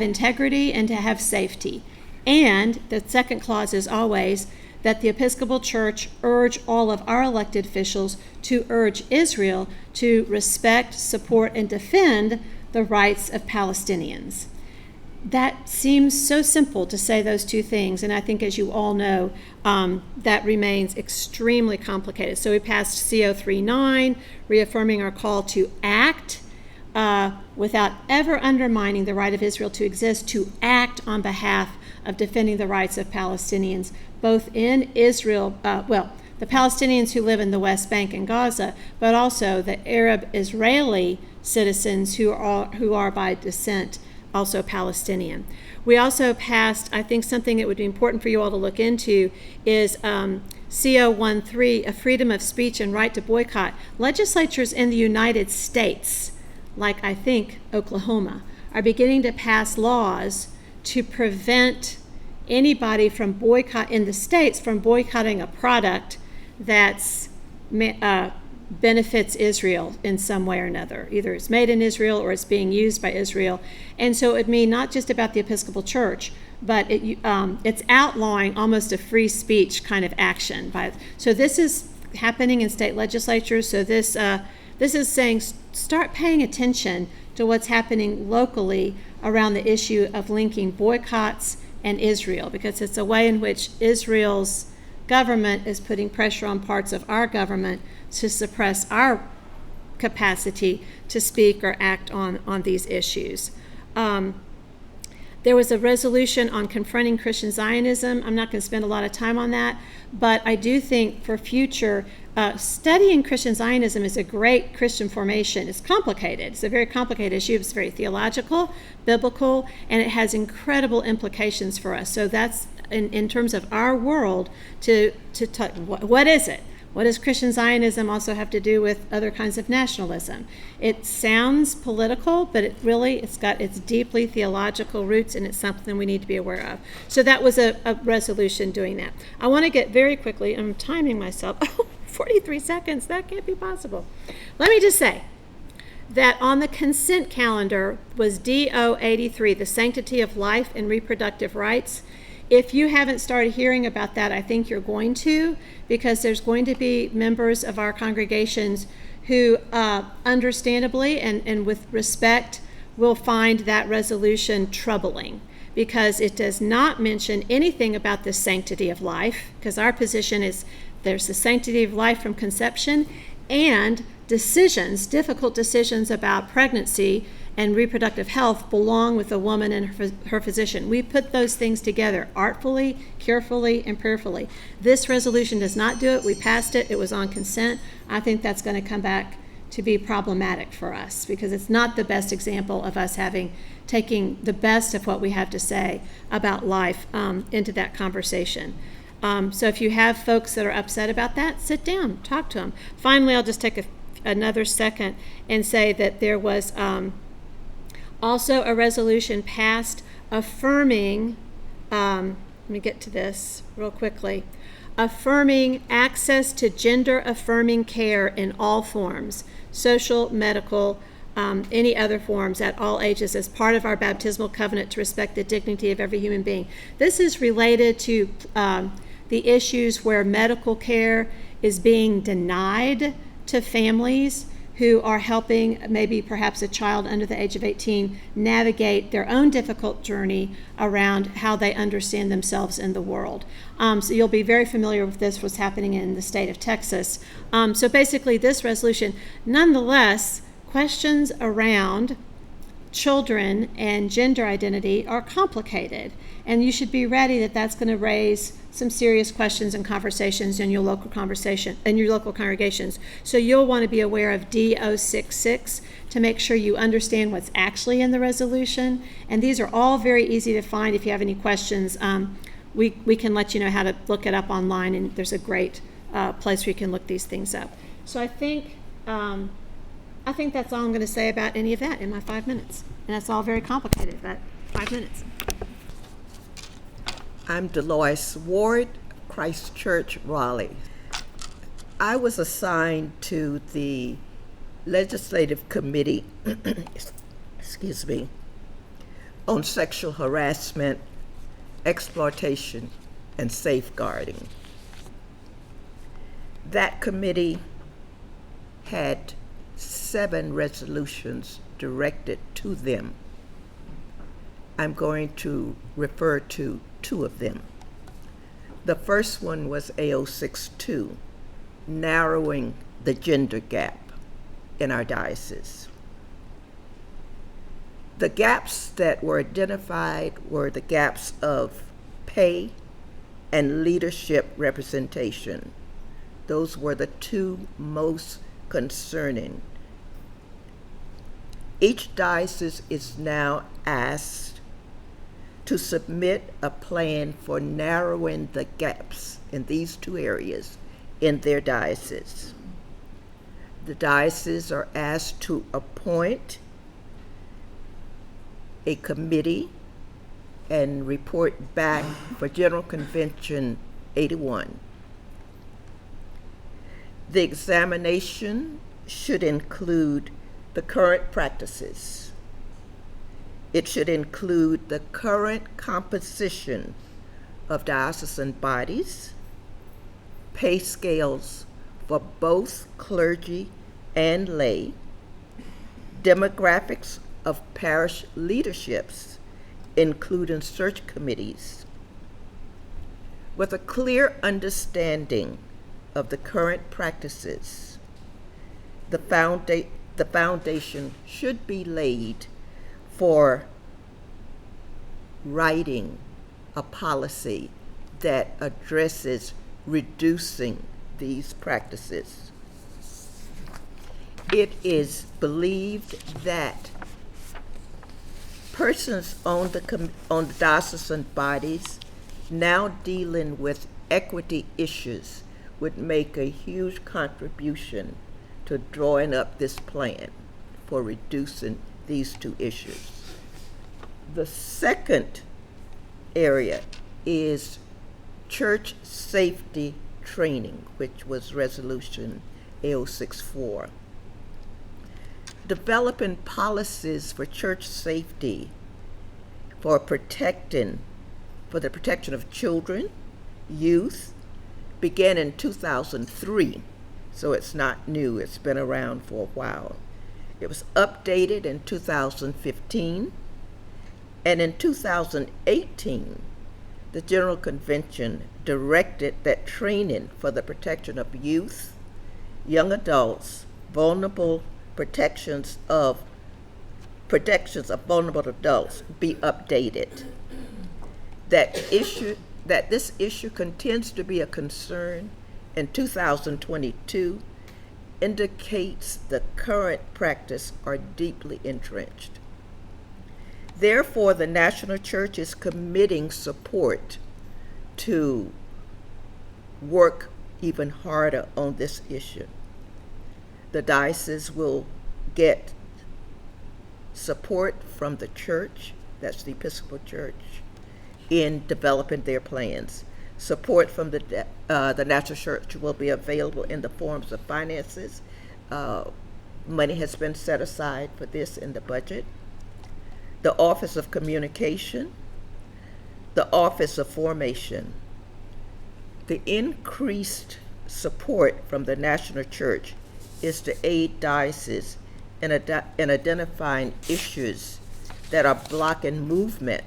integrity and to have safety. And the second clause is always that the Episcopal Church urge all of our elected officials to urge Israel to respect, support, and defend the rights of Palestinians. That seems so simple to say those two things, and I think, as you all know, that remains extremely complicated. So we passed CO 3.9, reaffirming our call to act without ever undermining the right of Israel to exist, to act on behalf of defending the rights of Palestinians, both in Israel, the Palestinians who live in the West Bank and Gaza, but also the Arab Israeli citizens who are by descent also Palestinian. We also passed, I think something that would be important for you all to look into is CO 1.3, a freedom of speech and right to boycott. Legislatures in the United States, like I think Oklahoma, are beginning to pass laws to prevent anybody from in the states from boycotting a product that's benefits Israel in some way or another. Either it's made in Israel or it's being used by Israel. And so it means not just about the Episcopal Church, but it's outlawing almost a free speech kind of action. So this is happening in state legislatures. So this is saying start paying attention to what's happening locally around the issue of linking boycotts and Israel, because it's a way in which Israel's government is putting pressure on parts of our government to suppress our capacity to speak or act on these issues. There was a resolution on confronting Christian Zionism. I'm not going to spend a lot of time on that, but I do think for future, studying Christian Zionism is a great Christian formation. It's complicated. It's a very complicated issue. It's very theological, biblical, and it has incredible implications for us. So that's in terms of our world to talk, what is it? What does Christian Zionism also have to do with other kinds of nationalism? It sounds political, but it's got its deeply theological roots, and it's something we need to be aware of. So that was a resolution doing that. I want to get very quickly, I'm timing myself, 43 seconds, that can't be possible. Let me just say that on the consent calendar was DO 83, the sanctity of life and reproductive rights. If you haven't started hearing about that, I think you're going to, because there's going to be members of our congregations who understandably and with respect will find that resolution troubling, because it does not mention anything about the sanctity of life, because our position is there's the sanctity of life from conception, and difficult decisions about pregnancy and reproductive health belong with a woman and her physician. We put those things together artfully, carefully, and prayerfully. This resolution does not do it. We passed it. It was on consent. I think that's going to come back to be problematic for us, because it's not the best example of us taking the best of what we have to say about life into that conversation. So if you have folks that are upset about that, sit down, talk to them. Finally, I'll just take another second and say that there was also a resolution passed affirming, let me get to this real quickly, affirming access to gender-affirming care in all forms, social, medical, any other forms at all ages, as part of our baptismal covenant to respect the dignity of every human being. This is related to the issues where medical care is being denied to families who are helping maybe perhaps a child under the age of 18 navigate their own difficult journey around how they understand themselves in the world. So you'll be very familiar with this, what's happening in the state of Texas. So basically this resolution, nonetheless, questions around children and gender identity are complicated, and you should be ready that that's going to raise some serious questions and conversations in your local congregations. So you'll want to be aware of D066 to make sure you understand what's actually in the resolution. And these are all very easy to find. If you have any questions, we can let you know how to look it up online, and there's a great place where you can look these things up. So I think that's all I'm going to say about any of that in my 5 minutes. And that's all very complicated, but 5 minutes. I'm Dolores Ward, Christ Church, Raleigh. I was assigned to the Legislative Committee, excuse me, on sexual harassment, exploitation, and safeguarding. That committee had 7 resolutions directed to them. I'm going to refer to 2 of them. The first one was A062, narrowing the gender gap in our diocese. The gaps that were identified were the gaps of pay and leadership representation. Those were the 2 most concerning. Each diocese is now asked to submit a plan for narrowing the gaps in these 2 areas in their diocese. The dioceses are asked to appoint a committee and report back for General Convention 81. The examination should include the current practices. It should include the current composition of diocesan bodies, pay scales for both clergy and lay, demographics of parish leaderships, including search committees. With a clear understanding of the current practices, the foundation should be laid for writing a policy that addresses reducing these practices. It is believed that persons on the diocesan bodies now dealing with equity issues would make a huge contribution to drawing up this plan for reducing these 2 issues. The second area is church safety training, which was resolution A064. Developing policies for church safety for the protection of children, youth, began in 2003, so it's not new, it's been around for a while. It was updated in 2015, and in 2018, the General Convention directed that training for the protection of youth, young adults, protections of vulnerable adults be updated. That this issue continues to be a concern in 2022 indicates the current practice are deeply entrenched. Therefore, the National Church is committing support to work even harder on this issue. The diocese will get support from the church, that's the Episcopal Church, in developing their plans. Support from the National Church will be available in the forms of finances. Money has been set aside for this in the budget. The Office of Communication, the Office of Formation. The increased support from the National Church is to aid dioceses in identifying issues that are blocking movement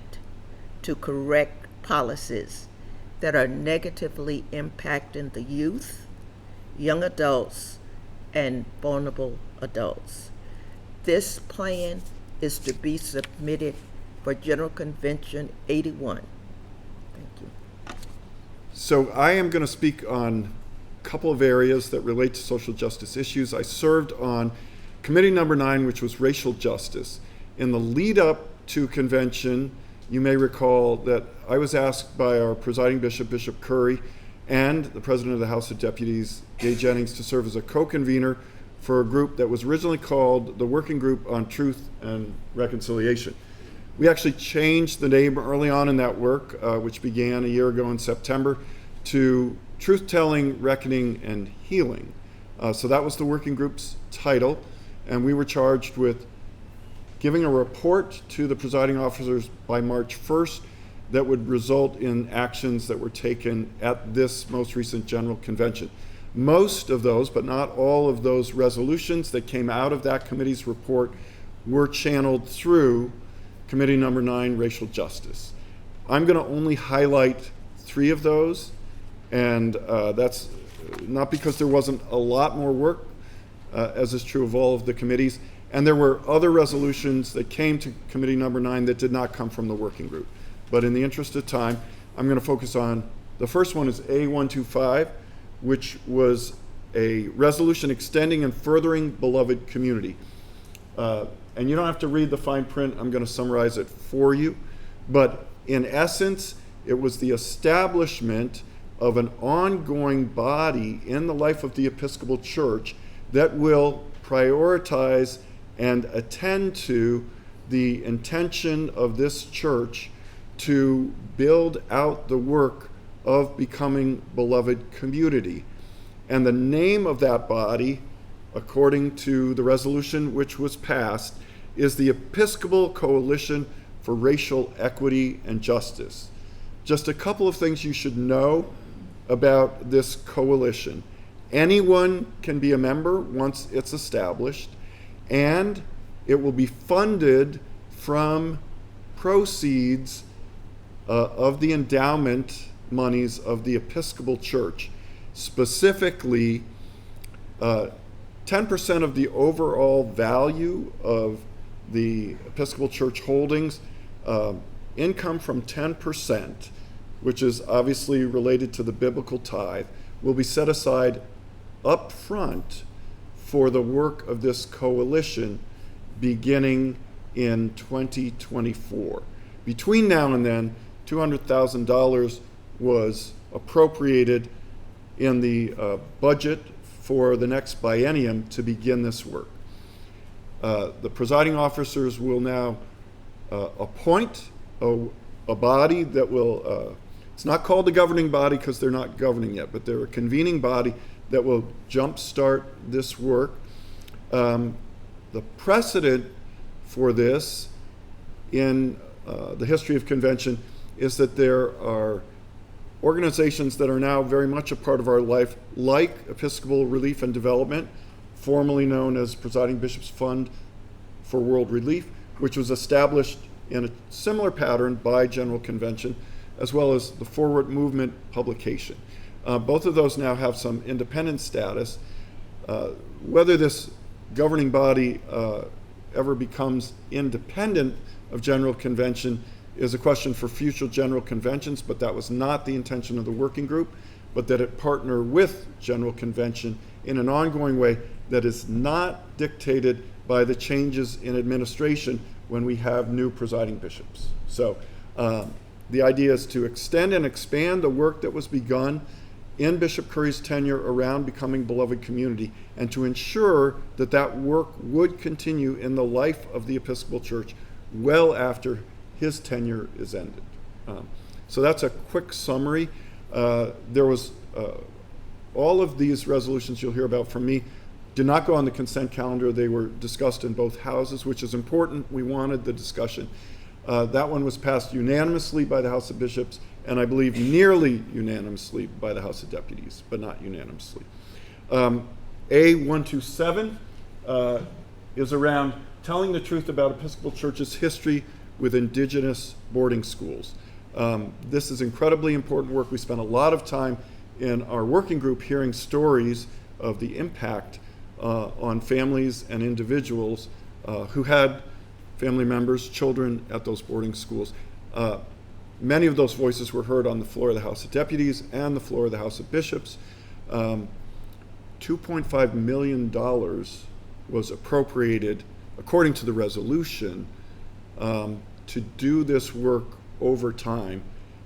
to correct policies that are negatively impacting the youth, young adults, and vulnerable adults. This plan is to be submitted for General Convention 81. Thank you. So I am going to speak on a couple of areas that relate to social justice issues. I served on committee number 9, which was racial justice. In the lead up to convention, you may recall that I was asked by our presiding bishop, Bishop Curry, and the president of the House of Deputies, Gay Jennings, to serve as a co-convener for a group that was originally called the Working Group on Truth and Reconciliation. We actually changed the name early on in that work, which began a year ago in September, to Truth Telling, Reckoning, and Healing. So that was the working group's title, and we were charged with giving a report to the presiding officers by March 1st that would result in actions that were taken at this most recent General Convention. Most of those, but not all of those resolutions that came out of that committee's report were channeled through Committee Number 9, Racial Justice. I'm going to only highlight 3 of those, and that's not because there wasn't a lot more work, as is true of all of the committees, and there were other resolutions that came to Committee Number 9 that did not come from the working group. But in the interest of time, I'm going to focus on, the first one is A125, which was a resolution extending and furthering beloved community. And you don't have to read the fine print, I'm going to summarize it for you. But in essence, it was the establishment of an ongoing body in the life of the Episcopal Church that will prioritize and attend to the intention of this church to build out the work of becoming beloved community. And the name of that body, according to the resolution which was passed, is the Episcopal Coalition for Racial Equity and Justice. Just a couple of things you should know about this coalition. Anyone can be a member once it's established, and it will be funded from proceeds of the endowment monies of the Episcopal Church. Specifically, 10% of the overall value of the Episcopal Church holdings, income from 10%, which is obviously related to the biblical tithe, will be set aside up front for the work of this coalition beginning in 2024. Between now and then, $200,000 was appropriated in the budget for the next biennium to begin this work. The presiding officers will now appoint a body that will, it's not called the governing body because they're not governing yet, but they're a convening body that will jumpstart this work. The precedent for this in the history of convention is that there are organizations that are now very much a part of our life, like Episcopal Relief and Development, formerly known as Presiding Bishop's Fund for World Relief, which was established in a similar pattern by General Convention, as well as the Forward Movement publication. Both of those now have some independent status. Whether this governing body ever becomes independent of General Convention is a question for future General Conventions, but that was not the intention of the working group, but that it partner with General Convention in an ongoing way that is not dictated by the changes in administration when we have new presiding bishops. So the idea is to extend and expand the work that was begun in Bishop Curry's tenure around becoming beloved community, and to ensure that that work would continue in the life of the Episcopal Church well after his tenure is ended. So that's a quick summary. There was all of these resolutions you'll hear about from me did not go on the consent calendar. They were discussed in both houses, which is important. We wanted the discussion. That one was passed unanimously by the House of Bishops, and I believe nearly unanimously by the House of Deputies, but not unanimously. A127 is around telling the truth about Episcopal Church's history with indigenous boarding schools. This is incredibly important work. We spent a lot of time in our working group hearing stories of the impact on families and individuals who had family members, children at those boarding schools. Many of those voices were heard on the floor of the House of Deputies and the floor of the House of Bishops. $2.5 million was appropriated, according to the resolution, to do this work over time.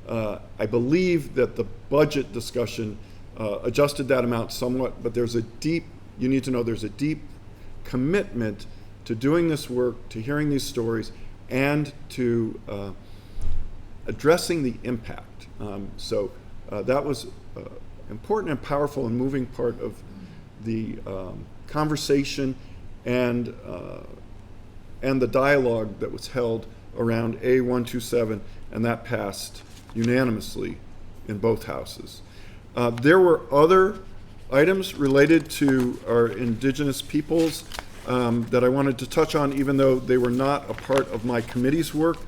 I believe that the budget discussion adjusted that amount somewhat, but there's a deep, you need to know there's a deep commitment to doing this work, to hearing these stories, and to addressing the impact. So that was important and powerful and moving part of the conversation and the dialogue that was held around A127, and that passed unanimously in both houses. There were other items related to our indigenous peoples that I wanted to touch on, even though they were not a part of my committee's work.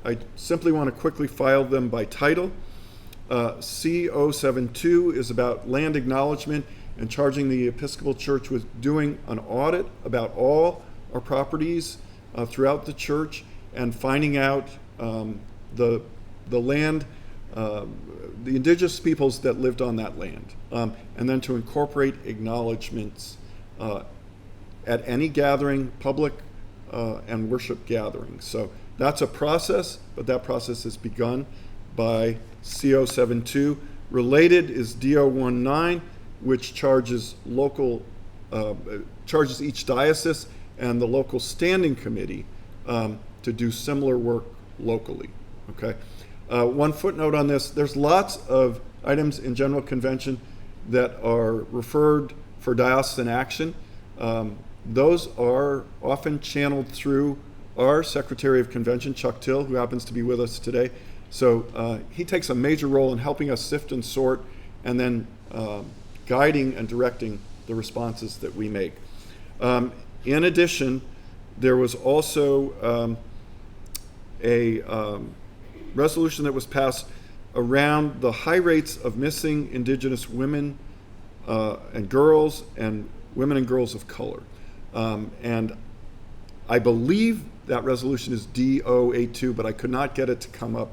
I simply want to quickly file them by title. C072 is about land acknowledgement and charging the Episcopal Church with doing an audit about all our properties throughout the church and finding out the land, the indigenous peoples that lived on that land, and then to incorporate acknowledgements at any gathering, public and worship gathering. So that's a process, but that process has begun by CO72. Related is DO19, which charges charges each diocese and the local standing committee to do similar work locally. Okay. One footnote on this: there's lots of items in General Convention that are referred for diocesan action. Those are often channeled through our Secretary of Convention, Chuck Till, who happens to be with us today. So he takes a major role in helping us sift and sort, and then guiding and directing the responses that we make. In addition, there was also a resolution that was passed around the high rates of missing Indigenous women and girls and women and girls of color. And I believe that resolution is D082, but I could not get it to come up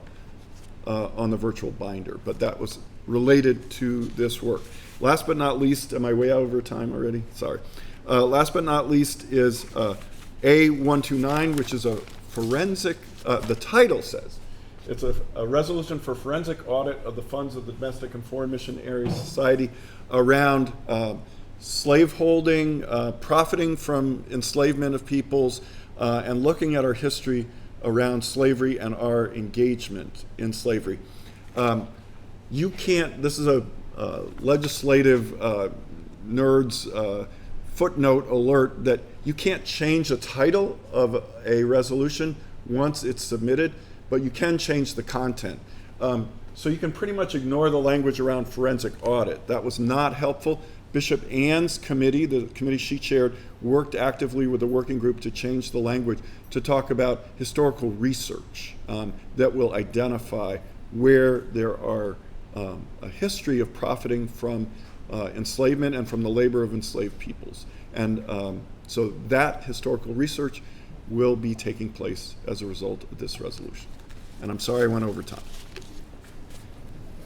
on the virtual binder, but that was related to this work. Last but not least, am I way over time already? Sorry. Last but not least is A129, which is a forensic, the title says, it's a resolution for forensic audit of the funds of the Domestic and Foreign Missionary Society around slaveholding, profiting from enslavement of peoples, and looking at our history around slavery and our engagement in slavery. You can't, this is a legislative nerd's footnote alert that you can't change the title of a resolution once it's submitted, but you can change the content. So you can pretty much ignore the language around forensic audit. That was not helpful. Bishop Ann's committee, the committee she chaired, worked actively with the working group to change the language to talk about historical research that will identify where there are a history of profiting from enslavement and from the labor of enslaved peoples. And so that historical research will be taking place as a result of this resolution. And I'm sorry I went over time.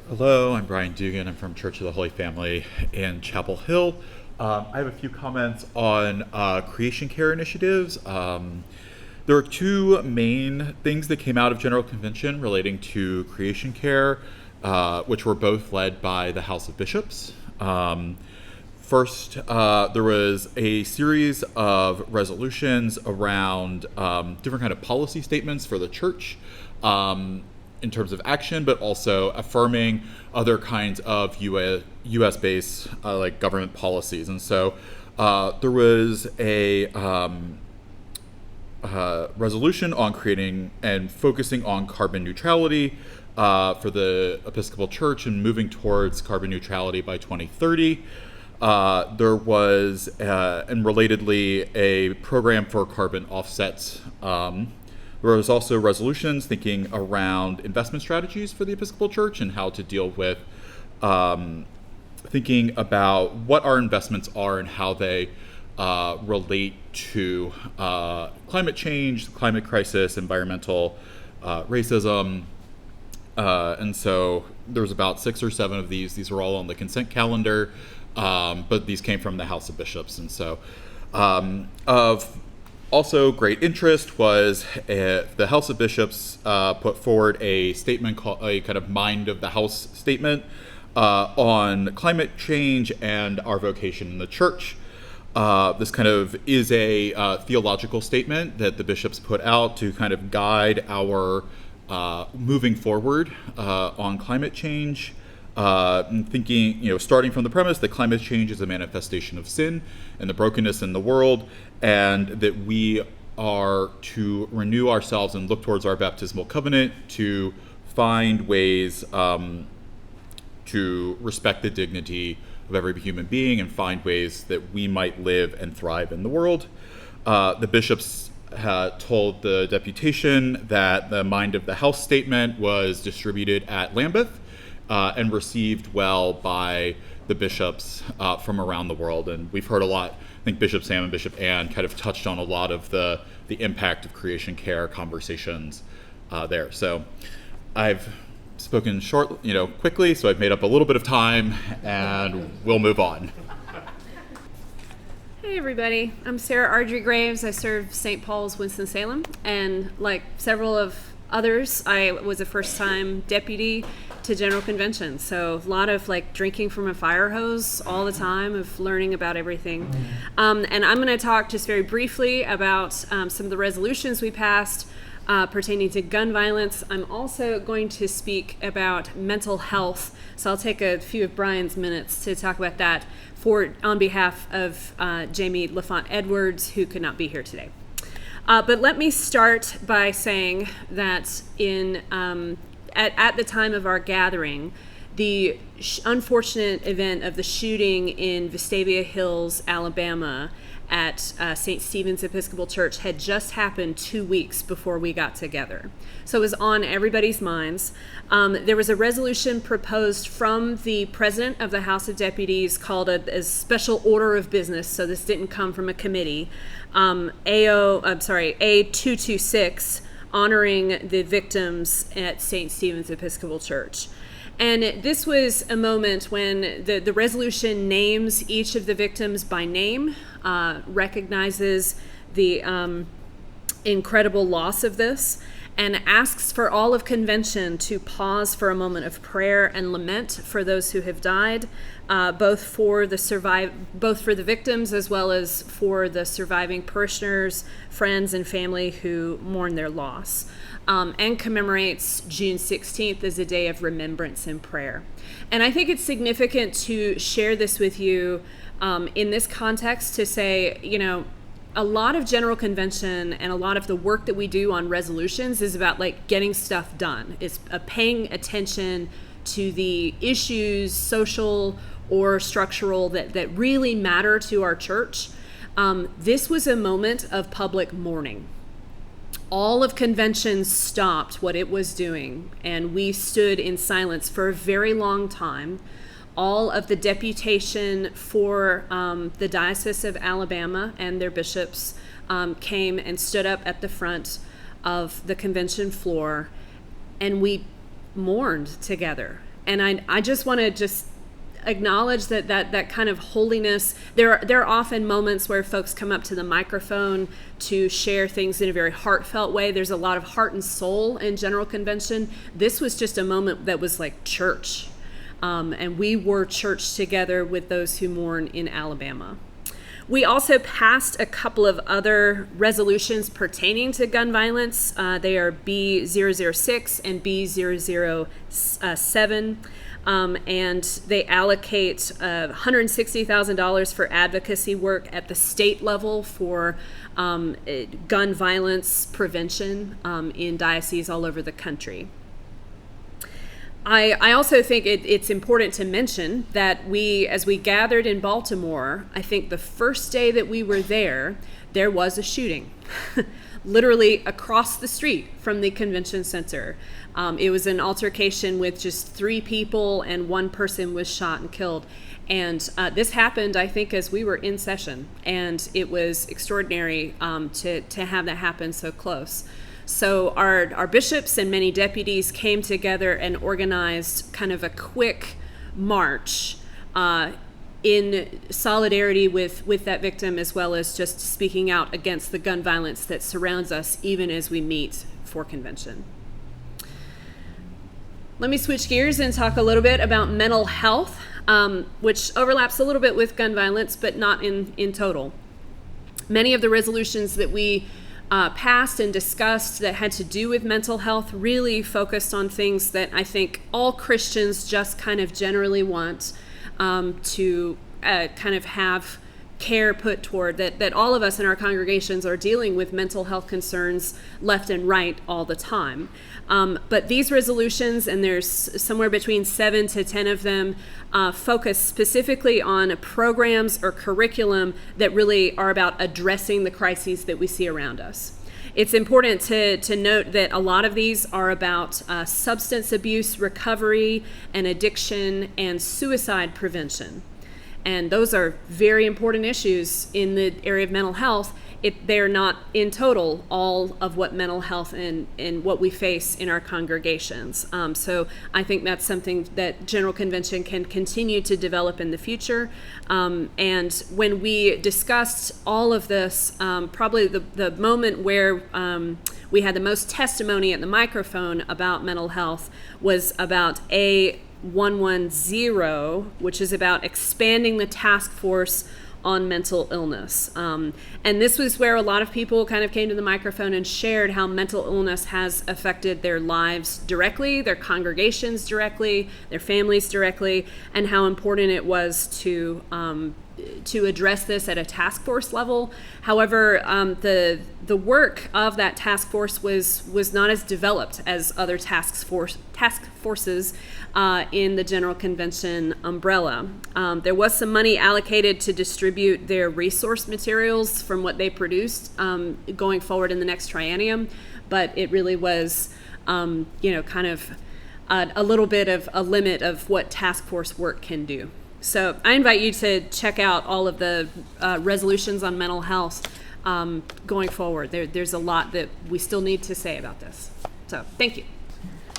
Hello, I'm Brian Dugan. I'm from Church of the Holy Family in Chapel Hill. I have a few comments on creation care initiatives. There are two main things that came out of General Convention relating to creation care, which were both led by the House of Bishops. First, there was a series of resolutions around different kind of policy statements for the church in terms of action, but also affirming other kinds of U.S.-based like government policies. And so there was a resolution on creating and focusing on carbon neutrality for the Episcopal Church and moving towards carbon neutrality by 2030. There was, and relatedly, a program for carbon offsets. There was also resolutions thinking around investment strategies for the Episcopal Church and how to deal with thinking about what our investments are and how they relate to climate change, climate crisis, environmental racism. And so there's about 6 or 7 of these. These were all on the consent calendar, but these came from the House of Bishops. And so of also great interest was the House of Bishops put forward a statement called a kind of Mind of the House statement on climate change and our vocation in the church. This kind of is a theological statement that the bishops put out to kind of guide our moving forward on climate change. Thinking, starting from the premise that climate change is a manifestation of sin and the brokenness in the world, and that we are to renew ourselves and look towards our baptismal covenant to find ways to respect the dignity of every human being and find ways that we might live and thrive in the world. The bishops told the deputation that the Mind of the House statement was distributed at Lambeth and received well by the bishops from around the world. And we've heard a lot. I think Bishop Sam and Bishop Ann kind of touched on a lot of the impact of creation care conversations there. So I've spoken quickly, so I've made up a little bit of time, and we'll move on. Hey everybody, I'm Sarah Ardrey Graves. I serve St. Paul's, Winston-Salem, and like several of others, I was a first-time deputy to General Convention, so a lot of drinking from a fire hose all the time, of learning about everything. And I'm going to talk just very briefly about some of the resolutions we passed pertaining to gun violence. I'm also going to speak about mental health, so I'll take a few of Brian's minutes to talk about that on behalf of Jamie LaFont Edwards, who could not be here today. But let me start by saying that at the time of our gathering, the unfortunate event of the shooting in Vestavia Hills, Alabama, at St. Stephen's Episcopal Church had just happened 2 weeks before we got together. So it was on everybody's minds. There was a resolution proposed from the President of the House of Deputies called a special order of business, so this didn't come from a committee, A226, honoring the victims at St. Stephen's Episcopal Church. And this was a moment when the resolution names each of the victims by name, recognizes the incredible loss of this, and asks for all of Convention to pause for a moment of prayer and lament for those who have died, both for the victims as well as for the surviving parishioners, friends, and family who mourn their loss. And commemorates June 16th as a day of remembrance and prayer. And I think it's significant to share this with you in this context, to say, a lot of General Convention and a lot of the work that we do on resolutions is about getting stuff done. It's paying attention to the issues, social or structural, that really matter to our church. This was a moment of public mourning. All of Convention stopped what it was doing, and we stood in silence for a very long time. All of the deputation for the Diocese of Alabama and their bishops came and stood up at the front of the Convention floor, and we mourned together. And I just want to acknowledge that kind of holiness. There are often moments where folks come up to the microphone to share things in a very heartfelt way. There's a lot of heart and soul in General Convention. This was just a moment that was like church. And we were church together with those who mourn in Alabama. We also passed a couple of other resolutions pertaining to gun violence. They are B006 and B007. And they allocate $160,000 for advocacy work at the state level for gun violence prevention in dioceses all over the country. I also think it's important to mention that as we gathered in Baltimore, I think the first day that we were there was a shooting, literally across the street from the convention center. It was an altercation with just 3 people, and 1 person was shot and killed. And this happened, I think, as we were in session, and it was extraordinary to have that happen so close. So our bishops and many deputies came together and organized kind of a quick march in solidarity with that victim, as well as just speaking out against the gun violence that surrounds us even as we meet for Convention. Let me switch gears and talk a little bit about mental health. which overlaps a little bit with gun violence, but not in total. Many of the resolutions that we passed and discussed that had to do with mental health really focused on things that I think all Christians just kind of generally want to kind of have care put toward, that all of us in our congregations are dealing with mental health concerns left and right all the time. But these resolutions, and there's somewhere between 7 to 10 of them, focus specifically on programs or curriculum that really are about addressing the crises that we see around us. It's important to note that a lot of these are about substance abuse recovery and addiction and suicide prevention. And those are very important issues in the area of mental health. They're not in total all of what mental health and what we face in our congregations. So I think that's something that General Convention can continue to develop in the future. And when we discussed all of this, probably the moment where we had the most testimony at the microphone about mental health was about A110, which is about expanding the task force on mental illness. And this was where a lot of people kind of came to the microphone and shared how mental illness has affected their lives directly, their congregations directly, their families directly, and how important it was to address this at a task force level. However, the work of that task force was not as developed as other task forces in the General Convention umbrella. There was some money allocated to distribute their resource materials from what they produced going forward in the next triennium, but it really was, kind of a little bit of a limit of what task force work can do. So I invite you to check out all of the resolutions on mental health going forward. There's a lot that we still need to say about this. So thank you.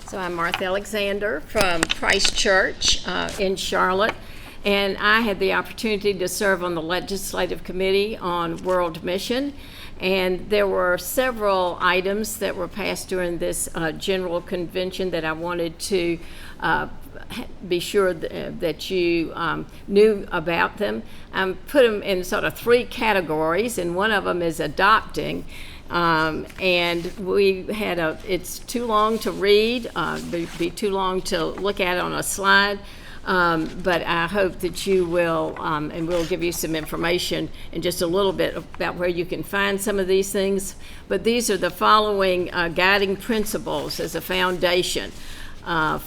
So I'm Martha Alexander from Christ Church in Charlotte, and I had the opportunity to serve on the Legislative Committee on World Mission, and there were several items that were passed during this General Convention that I wanted to be sure that you knew about them. Put them in sort of 3 categories, and one of them is adopting. And we had it's too long to read, be too long to look at on a slide, but I hope that you will, and we'll give you some information in just a little bit about where you can find some of these things. But these are the following guiding principles as a foundation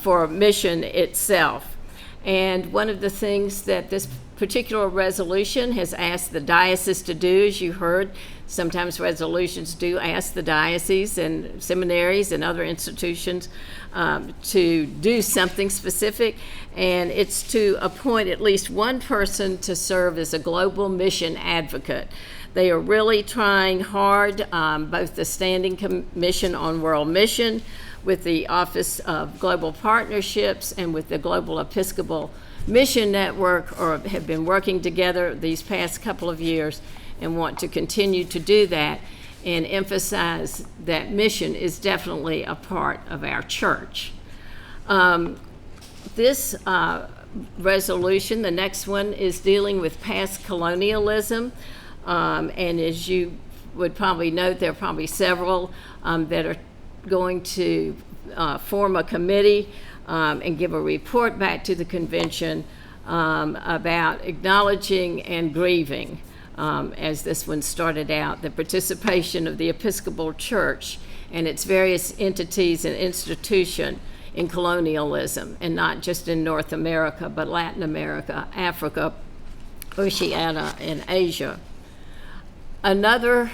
for mission itself. And one of the things that this particular resolution has asked the diocese to do, as you heard, sometimes resolutions do ask the diocese and seminaries and other institutions to do something specific, and it's to appoint at least one person to serve as a global mission advocate. They are really trying hard, both the Standing Commission on World Mission, with the Office of Global Partnerships, and with the Global Episcopal Mission Network, or have been working together these past couple of years and want to continue to do that and emphasize that mission is definitely a part of our church. This resolution, the next one, is dealing with past colonialism, and as you would probably note, there are probably several that are going to form a committee and give a report back to the convention about acknowledging and grieving, as this one started out, the participation of the Episcopal Church and its various entities and institutions in colonialism, and not just in North America, but Latin America, Africa, Oceania, and Asia. Another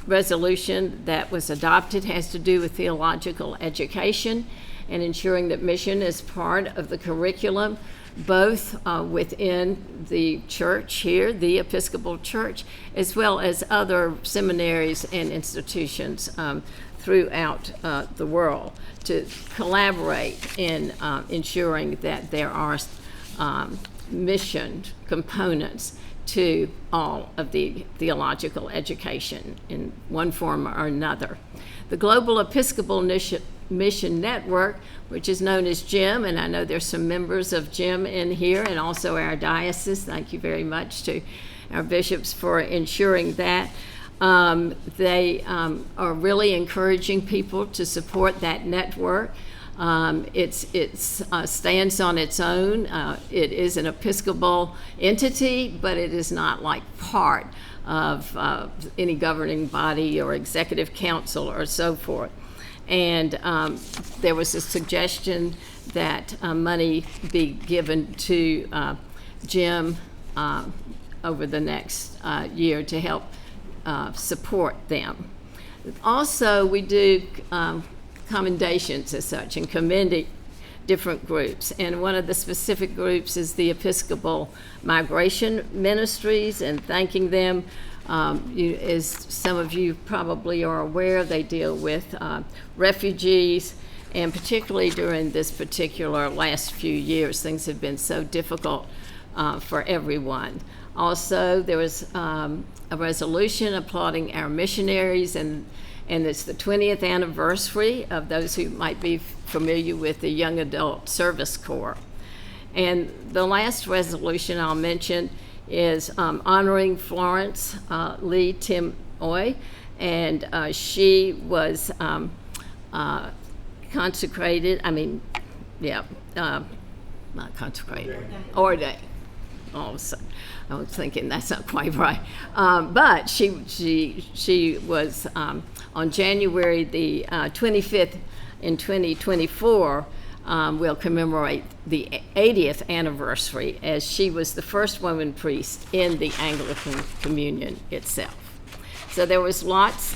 resolution that was adopted has to do with theological education and ensuring that mission is part of the curriculum, both within the church here, the Episcopal Church, as well as other seminaries and institutions throughout the world, to collaborate in ensuring that there are mission components to all of the theological education in one form or another. The Global Episcopal Mission Network, which is known as GEM, and I know there's some members of GEM in here, and also our diocese. Thank you very much to our bishops for ensuring that. They are really encouraging people to support that network. It stands on its own. It is an Episcopal entity, but it is not like part of any governing body or executive council or so forth. And there was a suggestion that money be given to Jim over the next year to help support them. Also, we do commendations as such and commending different groups. And one of the specific groups is the Episcopal Migration Ministries, and thanking them. As some of you probably are aware, they deal with refugees, and particularly during this particular last few years, things have been so difficult for everyone. Also, there was a resolution applauding our missionaries, and it's the 20th anniversary of those who might be familiar with the Young Adult Service Corps. And the last resolution I'll mention is honoring Florence Lee Tim Oy, and she was consecrated, not consecrated, ordained. All of a sudden, I was thinking that's not quite right. But she was on January the 25th in 2024. We'll commemorate the 80th anniversary, as she was the first woman priest in the Anglican Communion itself. So there was lots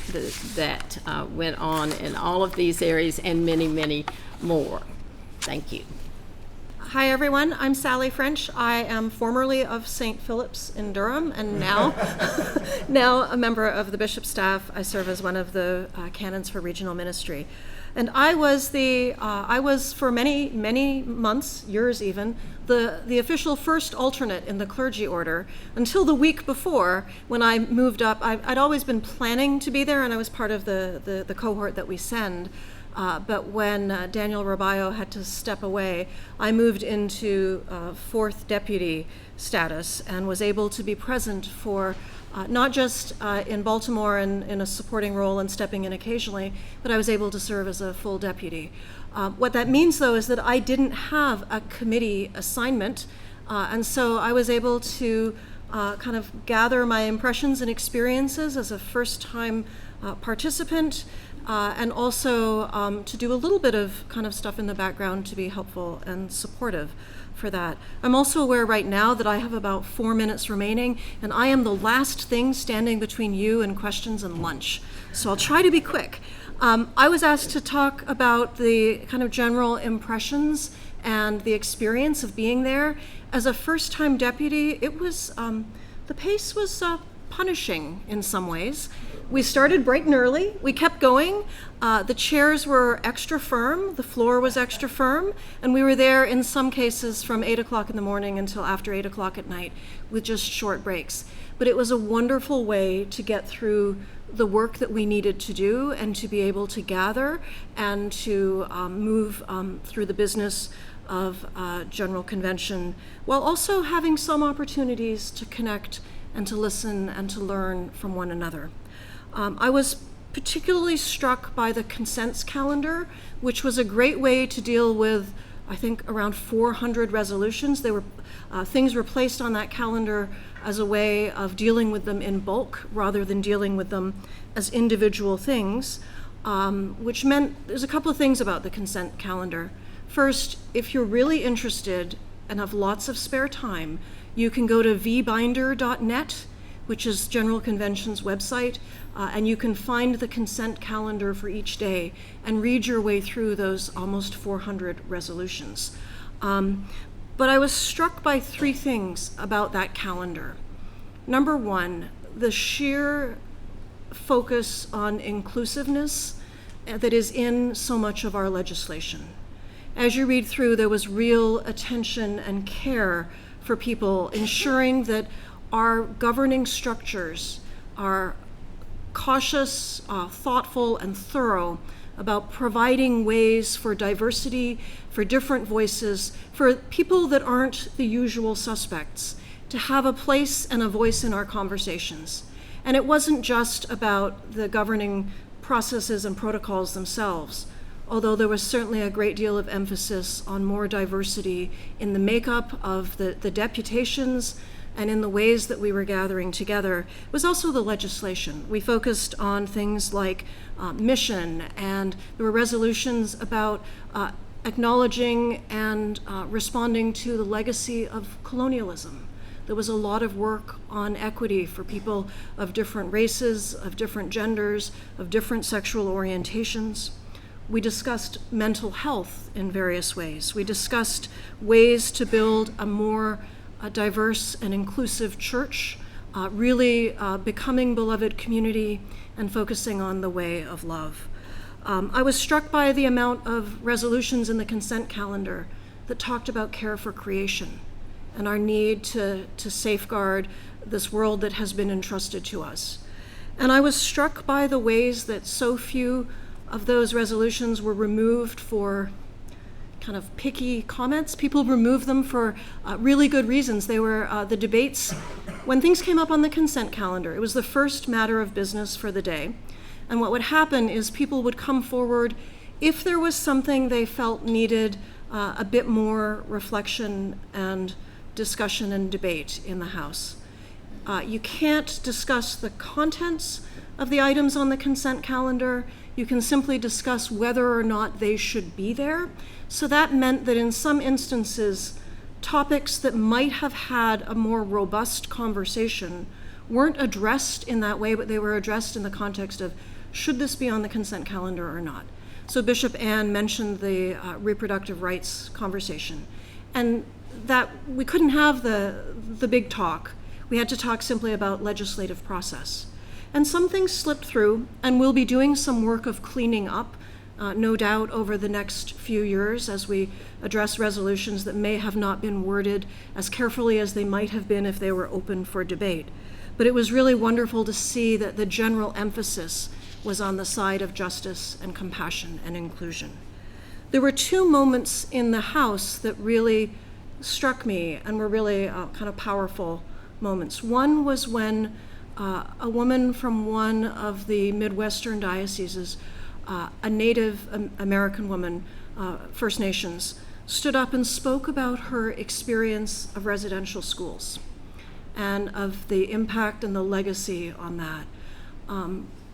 that went on in all of these areas, and many, many more. Thank you. Hi everyone, I'm Sally French. I am formerly of St. Philip's in Durham, and now a member of the bishop's staff. I serve as one of the canons for regional ministry. And I was for many months, years even, the official first alternate in the clergy order until the week before, when I moved up. I'd always been planning to be there, and I was part of the cohort that we send. But when Daniel Robayo had to step away, I moved into fourth deputy status and was able to be present for not just in Baltimore and in a supporting role and stepping in occasionally, but I was able to serve as a full deputy. What that means, though, is that I didn't have a committee assignment, and so I was able to kind of gather my impressions and experiences as a first-time participant, and also to do a little bit of kind of stuff in the background to be helpful and supportive for that. I'm also aware right now that I have about 4 minutes remaining, and I am the last thing standing between you and questions and lunch. So I'll try to be quick. I was asked to talk about the kind of general impressions and the experience of being there. As a first-time deputy, it was, the pace was punishing in some ways. We started bright and early. We kept going. The chairs were extra firm. The floor was extra firm. And we were there in some cases from 8 o'clock in the morning until after 8 o'clock at night with just short breaks. But it was a wonderful way to get through the work that we needed to do and to be able to gather and to move through the business of General Convention, while also having some opportunities to connect and to listen and to learn from one another. I was particularly struck by the consents calendar, which was a great way to deal with, I think, around 400 resolutions. Things were placed on that calendar as a way of dealing with them in bulk rather than dealing with them as individual things, which meant there's a couple of things about the consent calendar. First, if you're really interested and have lots of spare time, you can go to vbinder.net, which is General Convention's website, and you can find the consent calendar for each day and read your way through those almost 400 resolutions. But I was struck by 3 things about that calendar. Number one, the sheer focus on inclusiveness that is in so much of our legislation. As you read through, there was real attention and care for people, ensuring that our governing structures are cautious, thoughtful, and thorough about providing ways for diversity, for different voices, for people that aren't the usual suspects, to have a place and a voice in our conversations. And it wasn't just about the governing processes and protocols themselves, although there was certainly a great deal of emphasis on more diversity in the makeup of the deputations and in the ways that we were gathering together. It was also the legislation. We focused on things like mission, and there were resolutions about acknowledging and responding to the legacy of colonialism. There was a lot of work on equity for people of different races, of different genders, of different sexual orientations. We discussed mental health in various ways. We discussed ways to build a more diverse and inclusive church, really becoming beloved community and focusing on the way of love. I was struck by the amount of resolutions in the consent calendar that talked about care for creation and our need to safeguard this world that has been entrusted to us. And I was struck by the ways that so few of those resolutions were removed for kind of picky comments. People removed them for really good reasons. They were the debates. When things came up on the consent calendar, it was the first matter of business for the day. And what would happen is people would come forward if there was something they felt needed a bit more reflection and discussion and debate in the House. You can't discuss the contents of the items on the consent calendar. You can simply discuss whether or not they should be there. So that meant that in some instances, topics that might have had a more robust conversation weren't addressed in that way, but they were addressed in the context of, should this be on the consent calendar or not? So Bishop Ann mentioned the reproductive rights conversation, and that we couldn't have the big talk. We had to talk simply about legislative process. And some things slipped through, and we'll be doing some work of cleaning up, no doubt, over the next few years as we address resolutions that may have not been worded as carefully as they might have been if they were open for debate. But it was really wonderful to see that the general emphasis was on the side of justice and compassion and inclusion. There were two moments in the House that really struck me and were really kind of powerful moments. One was when a woman from one of the Midwestern dioceses, a Native American woman, First Nations, stood up and spoke about her experience of residential schools and of the impact and the legacy on that.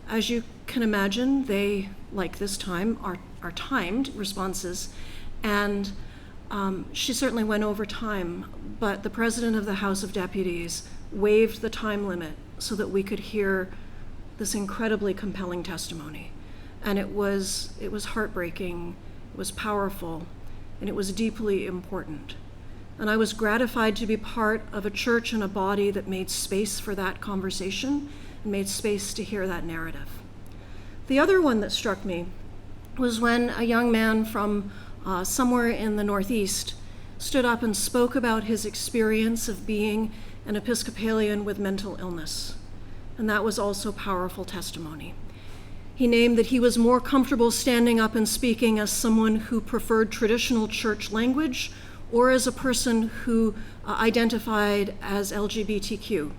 As you can imagine, they, like this time, are timed responses, and she certainly went over time, but the President of the House of Deputies waived the time limit so that we could hear this incredibly compelling testimony. And it was heartbreaking, it was powerful, and it was deeply important. And I was gratified to be part of a church and a body that made space for that conversation and made space to hear that narrative. The other one that struck me was when a young man from somewhere in the Northeast stood up and spoke about his experience of being an Episcopalian with mental illness. And that was also powerful testimony. He named that he was more comfortable standing up and speaking as someone who preferred traditional church language or as a person who identified as LGBTQ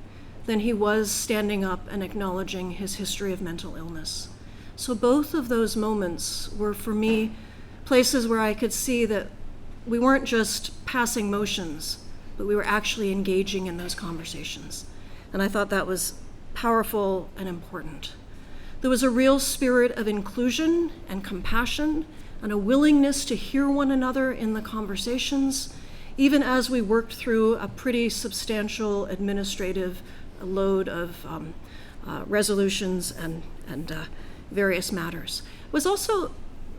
than he was standing up and acknowledging his history of mental illness. So both of those moments were, for me, places where I could see that we weren't just passing motions, but we were actually engaging in those conversations. And I thought that was powerful and important. There was a real spirit of inclusion and compassion and a willingness to hear one another in the conversations, even as we worked through a pretty substantial administrative load of resolutions and various matters. I was also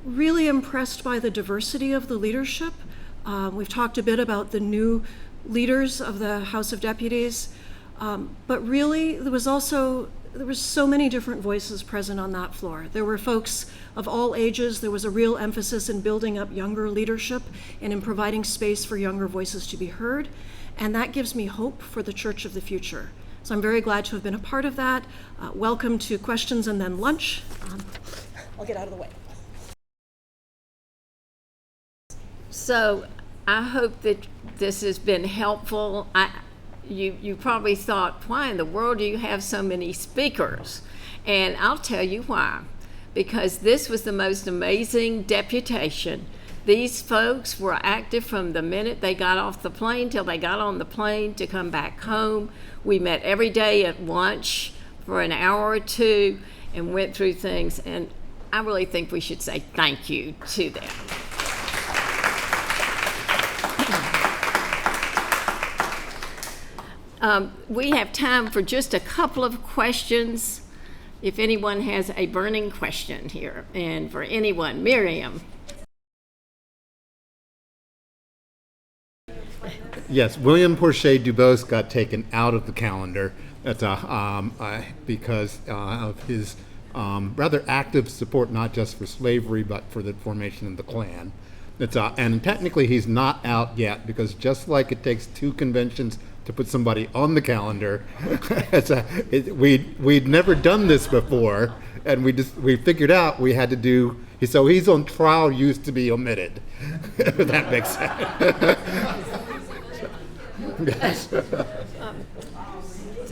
really impressed by the diversity of the leadership. We've talked a bit about the new leaders of the House of Deputies, but really there was also there were so many different voices present on that floor. There were folks of all ages. There was a real emphasis in building up younger leadership and in providing space for younger voices to be heard. And that gives me hope for the church of the future. So I'm very glad to have been a part of that. Welcome to questions and then lunch. I'll get out of the way. So I hope that this has been helpful. You probably thought, why in the world do you have so many speakers? And I'll tell you why. Because this was the most amazing deputation. These folks were active from the minute they got off the plane till they got on the plane to come back home. We met every day at lunch for an hour or two and went through things. And I really think we should say thank you to them. We have time for just a couple of questions. If anyone has a burning question here, and for anyone, Miriam. Yes, William Porcher Dubose got taken out of the calendar because of his rather active support, not just for slavery, but for the formation of the Klan. And technically he's not out yet, because just like it takes 2 conventions to put somebody on the calendar, we'd never done this before, and we figured out we had to do, so he's on trial, used to be omitted, if that makes sense. Yes.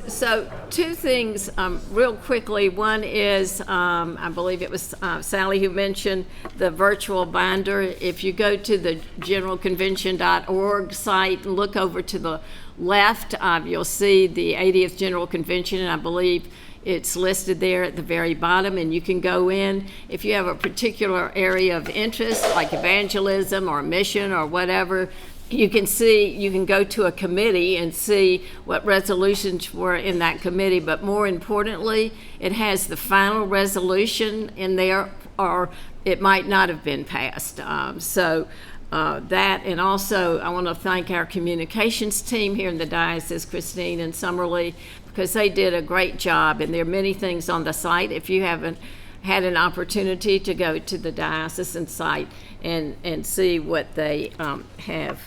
So 2 things real quickly. One is, I believe it was Sally who mentioned the virtual binder. If you go to the generalconvention.org site and look over to the left, you'll see the 80th General Convention, and I believe it's listed there at the very bottom, and you can go in. If you have a particular area of interest, like evangelism or mission or whatever, you can go to a committee and see what resolutions were in that committee, but more importantly, it has the final resolution in there, or it might not have been passed. That, and also I want to thank our communications team here in the Diocese, Christine and Summerly, because they did a great job, and there are many things on the site. If you haven't had an opportunity to go to the diocesan site and see what they have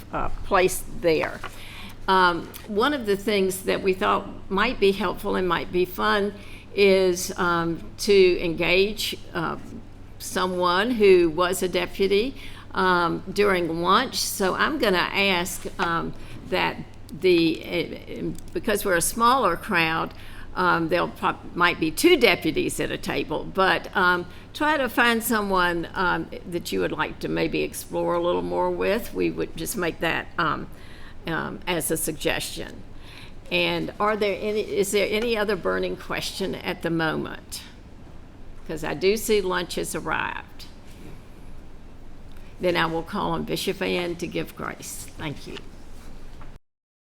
placed there. One of the things that we thought might be helpful and might be fun is to engage someone who was a deputy during lunch. So I'm going to ask that because we're a smaller crowd, might be 2 deputies at a table, but try to find someone that you would like to maybe explore a little more with. We would just make that as a suggestion. And is there any other burning question at the moment? Because I do see lunch has arrived. Then I will call on Bishop Ann to give grace. Thank you.